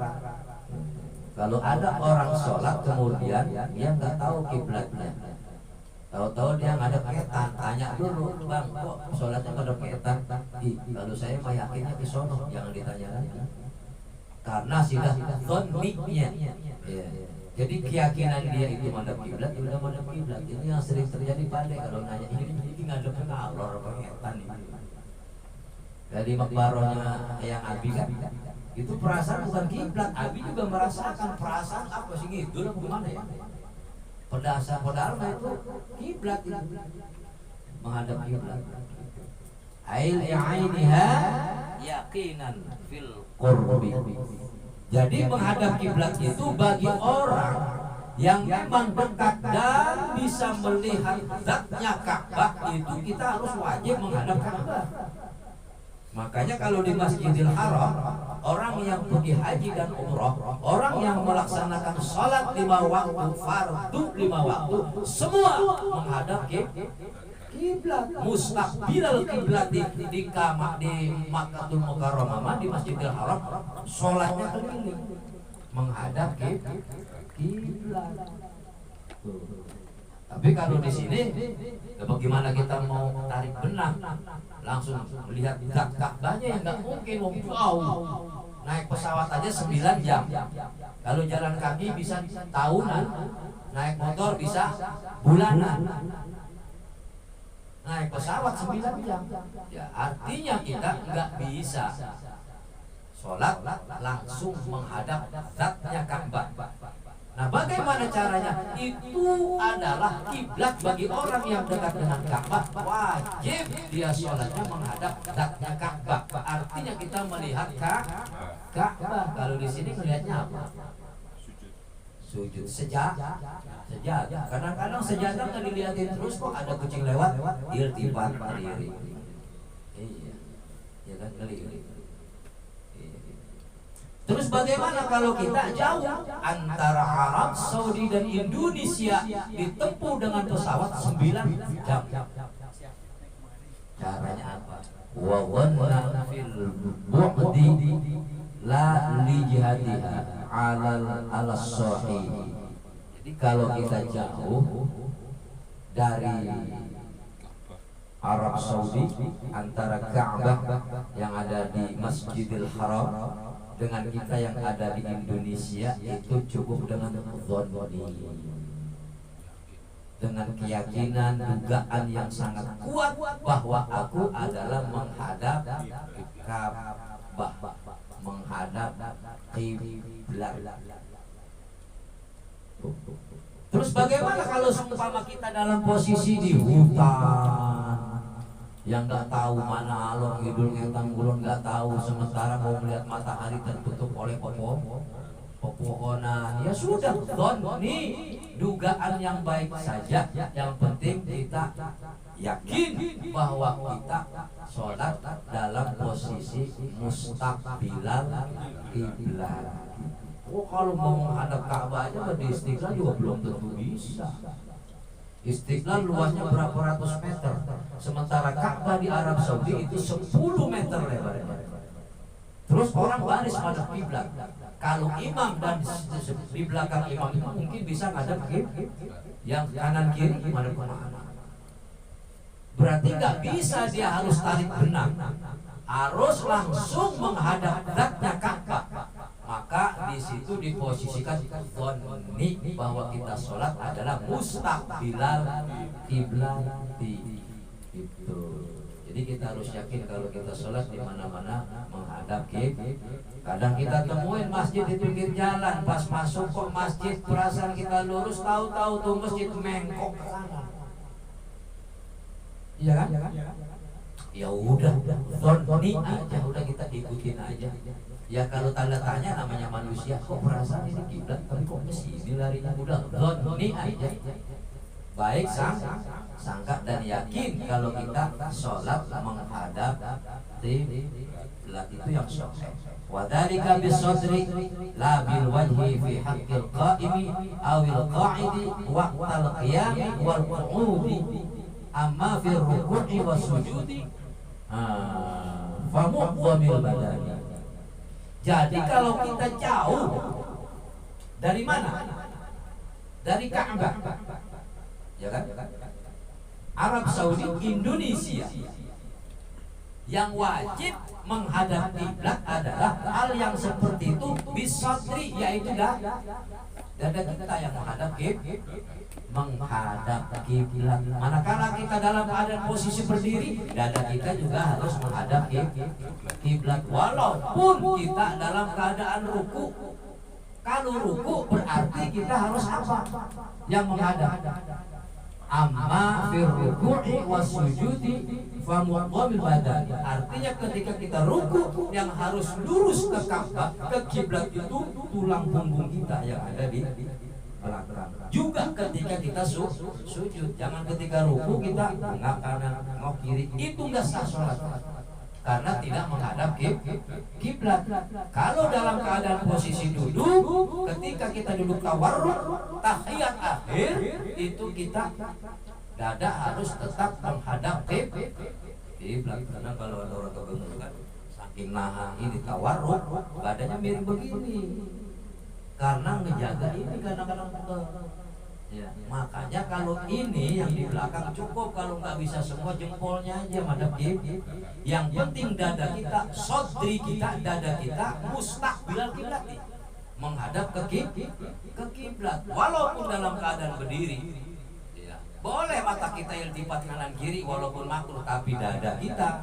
A: Kalau ada orang sholat kemudian dia nggak tahu kiblatnya, tahu-tahu dia ngadep ketan, tanya dulu, bang kok sholatnya ngadep ketan? Kalau saya mah yakinnya ke sono, jangan ditanya lagi. Karena sudah zonniknya, ya. Jadi keyakinan dia itu madhab kiblat, udah madhab kiblat. Ini yang sering terjadi pada kalau nanya ini ngadep ke alor apa ketan ini. Dari makbarohnya yang Abi kan, itu perasaan bukan kiblat. Abi juga merasakan perasaan apa sih gitu, gimana ya? Padahal itu kiblat, menghadap kiblat. Ainiha yaqinan fil qurbi. Jadi menghadap kiblat itu bagi orang yang memang dekat dan bisa melihat zatnya Ka'bah, itu kita harus wajib menghadap Ka'bah. Makanya kalau di Masjidil Haram, orang yang pergi haji dan umroh, orang yang melaksanakan sholat 5 waktu, fardu 5 waktu, semua menghadap kiblat, mustaqbilal kiblat di Makkahul Mukarramah, di Masjidil Haram, sholatnya keliling menghadap kiblat. Tapi kalau di sini, bagaimana kita mau tarik benang, langsung melihat zat Ka'bahnya yang nggak mungkin, jauh. Naik pesawat aja 9 jam. Kalau jalan kaki bisa tahunan, naik motor bisa bulanan. Naik pesawat 9 jam. Ya, artinya kita nggak bisa sholat langsung menghadap zatnya Ka'bah. Nah, bagaimana caranya? Itu adalah kiblat bagi orang yang dekat dengan Ka'bah. Wajib dia sholatnya menghadap zatnya Ka'bah. Artinya kita melihat Ka'bah. Kalau di sini melihatnya apa? Sujud sejadah. Kadang-kadang sejadah nggak dilihatin terus, kok ada kucing lewat, iltifat berdiri. Iya, ya kan, keliling. Terus bagaimana kalau kita jauh antara Arab Saudi dan Indonesia, ditempuh dengan pesawat 9 jam? Caranya apa? Wa wanna fil bu'di la li jihadiha ala sahih. Jadi kalau kita jauh dari Arab Saudi, antara Ka'bah yang ada di Masjidil Haram dengan kita yang ada di Indonesia, itu cukup dengan dzonni, dengan keyakinan, dugaan yang sangat kuat bahwa aku adalah menghadap Ka'bah, menghadap kiblat. Terus bagaimana kalau seumpama kita dalam posisi di hutan yang nggak tahu mana alor ngidul ngentang kulon, nggak tahu, sementara mau melihat matahari tertutup oleh pepohonan, ya sudah, nih dugaan yang baik saja. Yang penting kita yakin bahwa kita sholat dalam posisi mustaqbilal kiblat. Oh, kalau mau menghadap Ka'bah aja di Istiqlal juga belum tentu bisa. Istiqlal luasnya berapa ratus meter, sementara Ka'bah di Arab Saudi itu 10 meter lebarnya. Terus orang baris pada kiblat. Kalau imam dan di belakang imam itu mungkin bisa ngadep yang kanan kiri gimana kemana. Berarti nggak bisa dia harus tarik benang, harus langsung menghadap zatnya Ka'bah. Maka di situ diposisikan dhonni bahwa kita sholat adalah mustaqbilal kiblat itu. Jadi kita harus yakin kalau kita sholat di mana-mana menghadap kiblat. Kadang kita temuin masjid di pinggir jalan, pas masuk kok masjid perasaan kita lurus, tahu-tahu tuh masjid mengkok ke sana. Iya kan? Ya udah, dhonni aja, udah kita ikutin aja. Ya kalau tanda tanya namanya manusia, kok perasaan ini kiblat tapi kok ke sini larinya, udah dhonni aja. Baik sangka dan yakin kalau kita sholat menghadap kiblat itu yang sahih. Wa dzalika bis-sadri la bil wajhi fi haqqil qa'imi awil qa'idi waqtal qiyami wal qu'udi amma fi ruku'i was sujudi fa mu'dhamil badani. Jadi kalau kita jauh dari mana? Dari Ka'bah, ya kan? Arab Saudi, Indonesia, yang wajib menghadap kiblat adalah hal yang seperti itu bisadri, yaitu dada kita yang menghadap kiblat. Manakala kita dalam keadaan posisi berdiri, dada kita juga harus menghadap kiblat. Walaupun kita dalam keadaan ruku, kalau ruku berarti kita harus apa? Yang menghadap. Amma fir ruku'i was sujudi fa muqamil badan. Artinya ketika kita ruku yang harus lurus ke Ka'bah, ke kiblat itu tulang punggung kita yang ada di belakang. Juga ketika kita sujud, jangan ketika ruku kita nggak kanan nggak kiri, itu nggak sah sholat karena tidak menghadap kiblat. Kalau dalam keadaan posisi duduk, ketika kita duduk tawarruk tahiyat akhir, itu kita dada harus tetap menghadap kiblat. Karena kalau ada orang kebetulan saking nahan ini tawarruk, badannya miring begini karena ngejaga ini kadang-kadang ya. Makanya kalau ini yang di belakang cukup, kalau nggak bisa semua jempolnya aja madhab kiblat. Yang penting dada kita, sodri kita, dada kita mustaqbilal kiblat, menghadap ke kiblat. Walaupun dalam keadaan berdiri, ya. Boleh mata kita iltifat kanan kiri walaupun makruh, tapi dada kita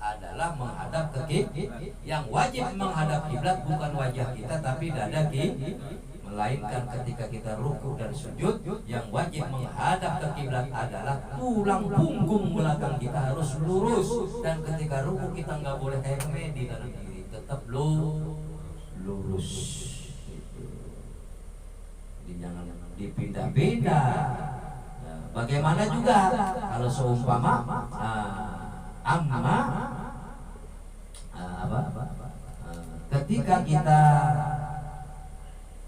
A: adalah menghadap ke kiblat. Yang wajib menghadap kiblat bukan wajah kita tapi dada kita. Melainkan ketika kita ruku dan sujud, yang wajib menghadap ke kiblat adalah tulang punggung belakang kita harus lurus. Dan ketika ruku kita nggak boleh kayak komedi kanan kiri, tetap lurus. Jangan dipindah-pindah. Bagaimana juga kalau seumpama ketika kita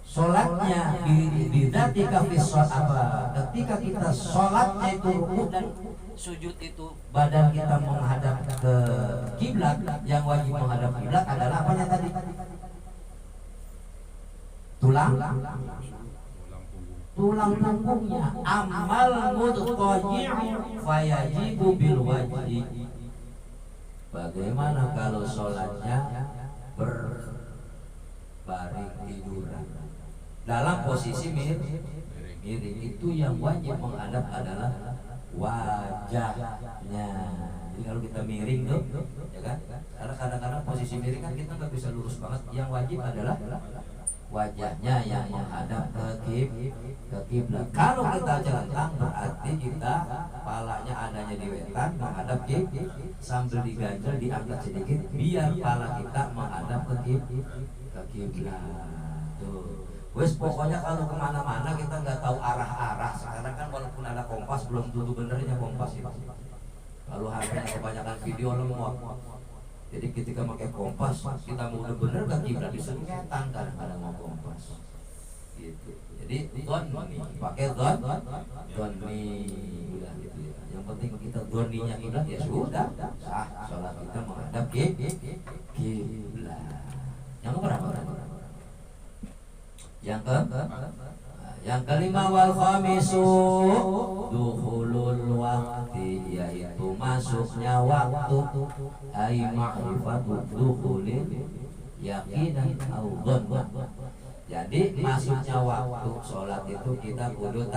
A: sholatnya di datika fi ketika kita sholatnya itu ruku dan sujud itu badan kita menghadap ke kiblat, yang wajib menghadap kiblat adalah apanya tadi? Tulang punggungnya. Amal mudqayyi fayajibu bil wajhi. Bagaimana kalau sholatnya berbaring tiduran dalam posisi miring? Itu yang wajib menghadap adalah wajahnya, Jadi kalau kita miring tuh, ya kan? Karena kadang-kadang posisi miring kan kita nggak bisa lurus banget. Yang wajib adalah wajahnya yang menghadap ke kiblat. Kalau kita celentang berarti kita palanya adanya di wetan menghadap kiblat, sambil diganjel diangkat sedikit biar pala kita menghadap ke kiblat. Tuh. Wes pokoknya kalau kemana-mana kita nggak tahu arah-arah. Sekarang kan walaupun ada kompas belum tentu benernya kompas itu. Kalau HP-nya kebanyakan video lemot. Jadi ketika pakai kompas kita mau udah bener kan kiblat disuruh ngetan kadang-kadang mau kompas. Gitu. Jadi doni pakai doni udah gitu ya. Yang penting kita doninya kiblat ya sudah sah sholat kita menghadap kiblat. Yang berapa? Yang kelima wal khamisu dukhulul waqti, yaitu masuknya waktu, ai ma'rifatu dukhulil yaqinan au dhann. Jadi masuknya waktu sholat itu kita kudu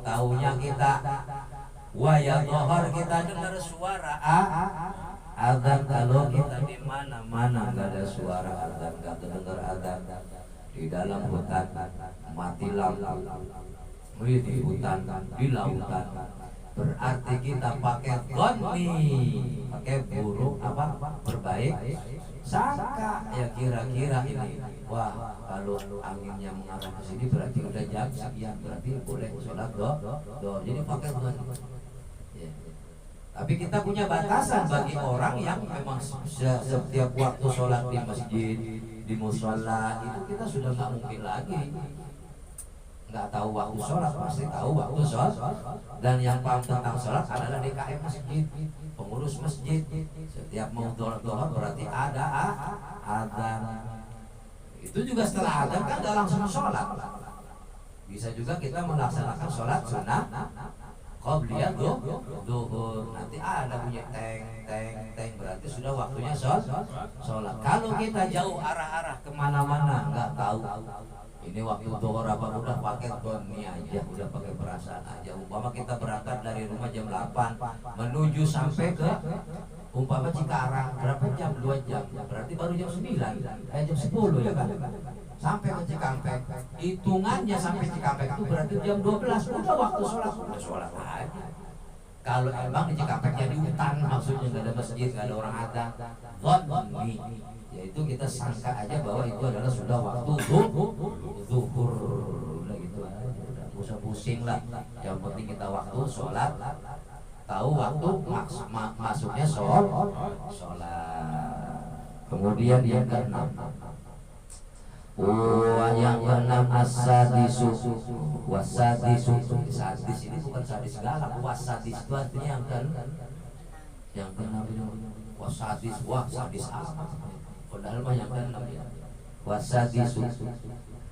A: tahunya kita wa ya dhahar kita dengar suara azan. Kalau kita di mana-mana enggak ada suara azan, enggak dengar azan, di dalam hutan mati lampu, di hutan, di lautan, berarti kita pakai doni, pakai burung apa berbaik sangka ya kira-kira ini. Wah, kalau anginnya mengarah ke sini berarti udah jam sekian, berarti boleh sholat do. Jadi pakai doni. Ya. Tapi kita punya batasan bagi orang yang memang setiap waktu sholat di masjid, di musola itu kita sudah nggak mungkin lagi nggak tahu waktu sholat, pasti tahu waktu sholat. Dan yang paham tentang sholat adalah DKM masjid, pengurus masjid. Setiap mau dohor berarti ada adzan. Itu juga setelah adzan kan nggak langsung sholat. Bisa juga kita melaksanakan sholat sunnah qobliyah duhur. Nanti ada bunyi teng berarti sudah waktunya sholat. Kalau kita jauh arah-arah kemana-mana nggak tahu ini waktu duhur apa, udah pakai doni aja, udah pakai perasaan aja. Umpama kita berangkat dari rumah jam 8 menuju sampai ke umpama Cikarang berapa jam? 2 jam, berarti baru jam 9 jam 10 ya kan, sampai ke Cikampek. Hitungannya sampai Cikampek itu berarti jam 12, udah waktu sholat, udah sholat aja. Kalau emang di Cikampek jadi hutan, maksudnya nggak ada masjid, nggak ada orang adzan, doni, yaitu kita sangka aja bahwa itu adalah sudah waktu zuhur. Udah gitu aja, udah usah pusing lah. Yang penting kita waktu sholat, tahu waktu masuknya sholat. Kemudian yang keenam, yang keenam as-sadisu wasadisu. Sadis ini bukan sadis galak, wasadis itu artinya yang keenam wasadis. Wah sadis apa? Padahal mah yang keenam ya. Wasadisu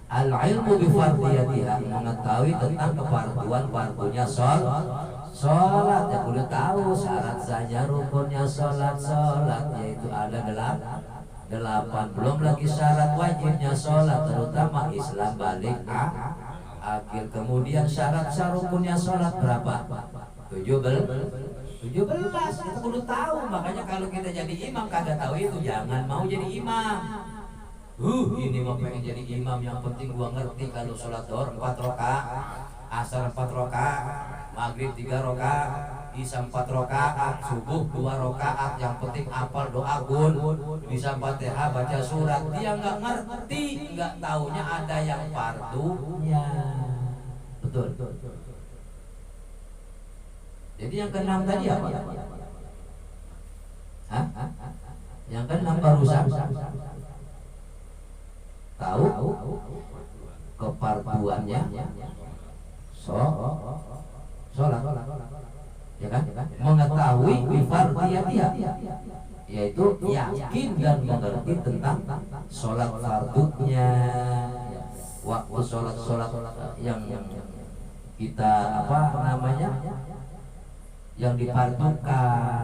A: al-ilmu bi fardiyatiha, mengetahui tentang kefarduan-fardunya sholat. Ya kudu tahu syarat saja rukunnya sholat, yaitu ada 8. Belum lagi syarat wajibnya sholat, terutama Islam balik akhir. Kemudian syarat rukunnya sholat berapa? 17. Kita kudu tahu. Makanya kalau kita jadi imam kagak tahu itu, jangan mau jadi imam. Ini mau pengen jadi imam, yang penting gua ngerti kalau sholat zuhur 4 rakaat, asar 4 rakaat, maghrib 3 rakaat, isya 4 rakaat, subuh 2 rakaat. Yang penting hafal doa gun, bisa Fatihah, baca surat. Dia nggak ngerti, nggak taunya ada yang fardunya. Betul. Jadi yang keenam tadi apa? Yang keenam barusan tahu kefarduannya sholat, ya kan? Mengetahui fardiyatiha, yaitu yakin dan mengerti tentang sholat fardunya. Waktu sholat yang kita yang difardukan,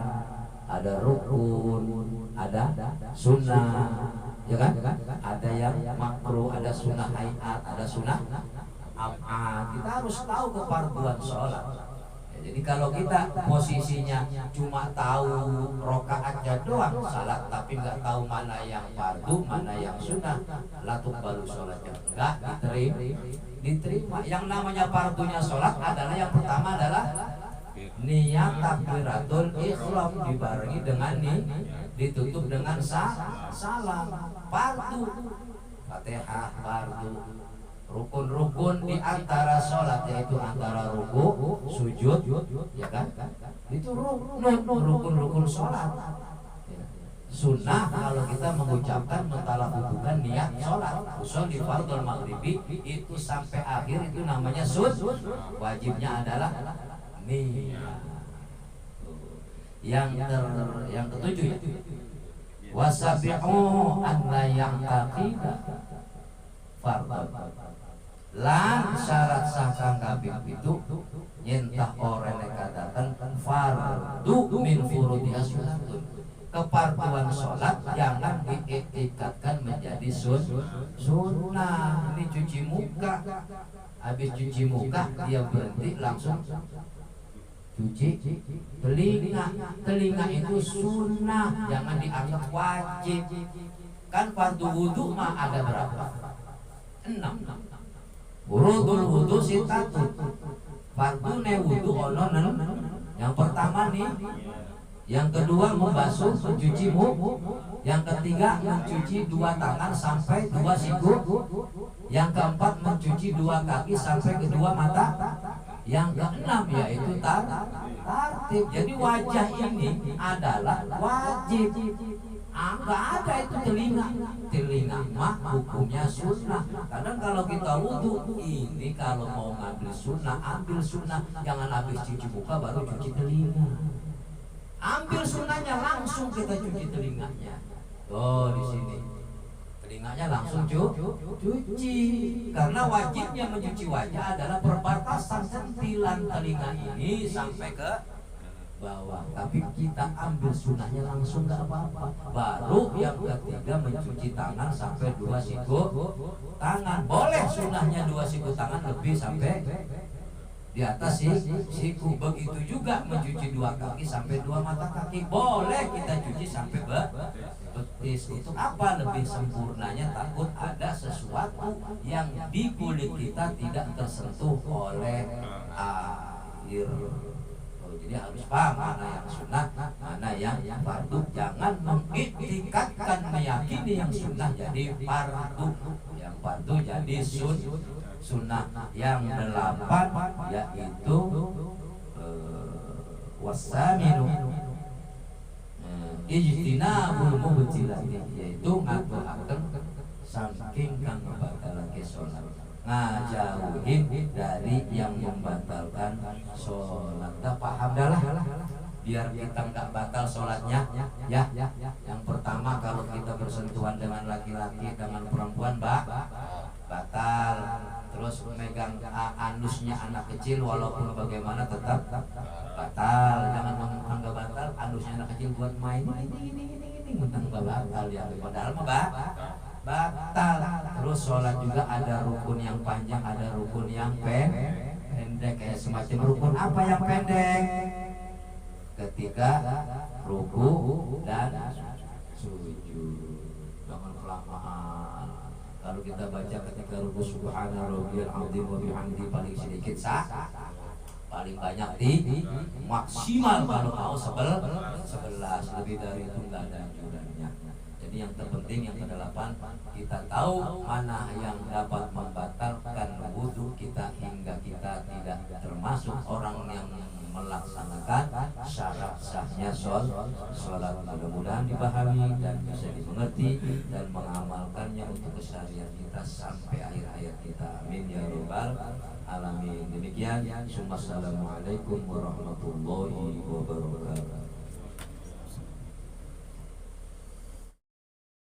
A: ada rukun, ada sunnah, ya kan? Ada yang makruh, ada sunnah hayat, ada sunnah ab'ad. Kita harus tahu kefarduan sholat. Ya, jadi kalau kita posisinya cuma tahu rokaatnya doang salat, tapi nggak tahu mana yang fardu, mana yang sunnah, latuk balu sholatnya nggak diterima. Yang namanya fardunya sholat adalah yang pertama adalah niat takbiratul ihram dibarengi dengan ditutup dengan salam. Fardu Fatihah fardu. Rukun-rukun di antara sholat yaitu antara ruku, sujud, ya kan? Itu rukun sholat. Sunnah kalau kita mengucapkan mentalafukan niat sholat, usul di fardhu maghribi itu sampai akhir itu namanya wajibnya adalah niat. Yang ketujuh ya. Wasabi'u an la ya'taqida fardhu. Lan syarat sah kang kaping itu nyentah orang nekadakan fardu min furudi as-sunnatun. Kefarduan sholat jangan diiktikadkan menjadi sunnah. Ini cuci muka, habis cuci muka dia berhenti langsung cuci telinga itu sunnah, jangan dianggap wajib. Kan fardu wudu mah ada berapa? 6. Furudul wudu sitatun. Fardune wudu ono 6. Yang pertama nih, yang kedua membasuh, mencuci muka, yang ketiga mencuci 2 tangan sampai 2 siku, yang keempat mencuci 2 kaki sampai ke 2 mata, yang keenam yaitu tartib. Jadi wajah ini adalah wajib. Enggak ada itu telinga mah hukumnya sunnah. Kadang kalau kita wudu ini kalau mau ngambil sunnah, ambil sunnah, jangan habis cuci muka baru cuci telinga. Ambil sunnahnya langsung kita cuci telinganya. Oh di sini telinganya langsung cuci. Karena wajibnya mencuci wajah adalah perbatasan sentilan telinga ini sampai ke bawah, tapi kita ambil sunnahnya langsung nggak apa-apa. Baru yang ketiga mencuci tangan sampai 2 siku tangan. Boleh sunnahnya 2 siku tangan lebih sampai di atas siku. Begitu juga mencuci 2 kaki sampai 2 mata kaki. Boleh kita cuci sampai betis. Itu apa lebih sempurnanya? Takut ada sesuatu yang di kulit kita tidak tersentuh oleh air. Jadi harus paham mana yang sunnah, mana yang fardu. Jangan mengiktikadkan meyakini yang sunnah jadi fardu, yang fardu jadi sunnah. Yang 8 yaitu wasaminu ijtinabul mubtilati, yaitu ngagelaken saking kang ngebatalake sholat, ngajauhin dari yang membatalkan sholat. Paham dah lah, biar kita nggak batal sholatnya ya. Yang pertama kalau kita bersentuhan dengan laki-laki, dengan perempuan batal. Terus megang anusnya anak kecil walaupun bagaimana tetap batal. Jangan menganggap batal anusnya anak kecil buat main ini mentang batal ya, padahal mah batal. Terus sholat juga ada rukun yang panjang, ada rukun yang pendek. Kayak semacam rukun apa yang pendek? Ketika ruku dan sujud, jangan kelamaan. Kalau kita baca ketika ruku subhana rabbiyal azim wa bihamdi paling sedikit paling banyak maksimal kalau mau 11, lebih dari itu enggak ada anjurannya. Jadi yang terpenting yang ke-8 kita tahu mana yang dapat membatalkan wudu kita hingga kita tidak termasuk orang yang melaksanakan syarat sahnya sholat. Mudah-mudahan dipahami dan bisa dimengerti dan mengamalkannya untuk keseharian kita sampai akhir hayat kita. Amin ya rabbal alamin. Demikian. Assalamualaikum warahmatullahi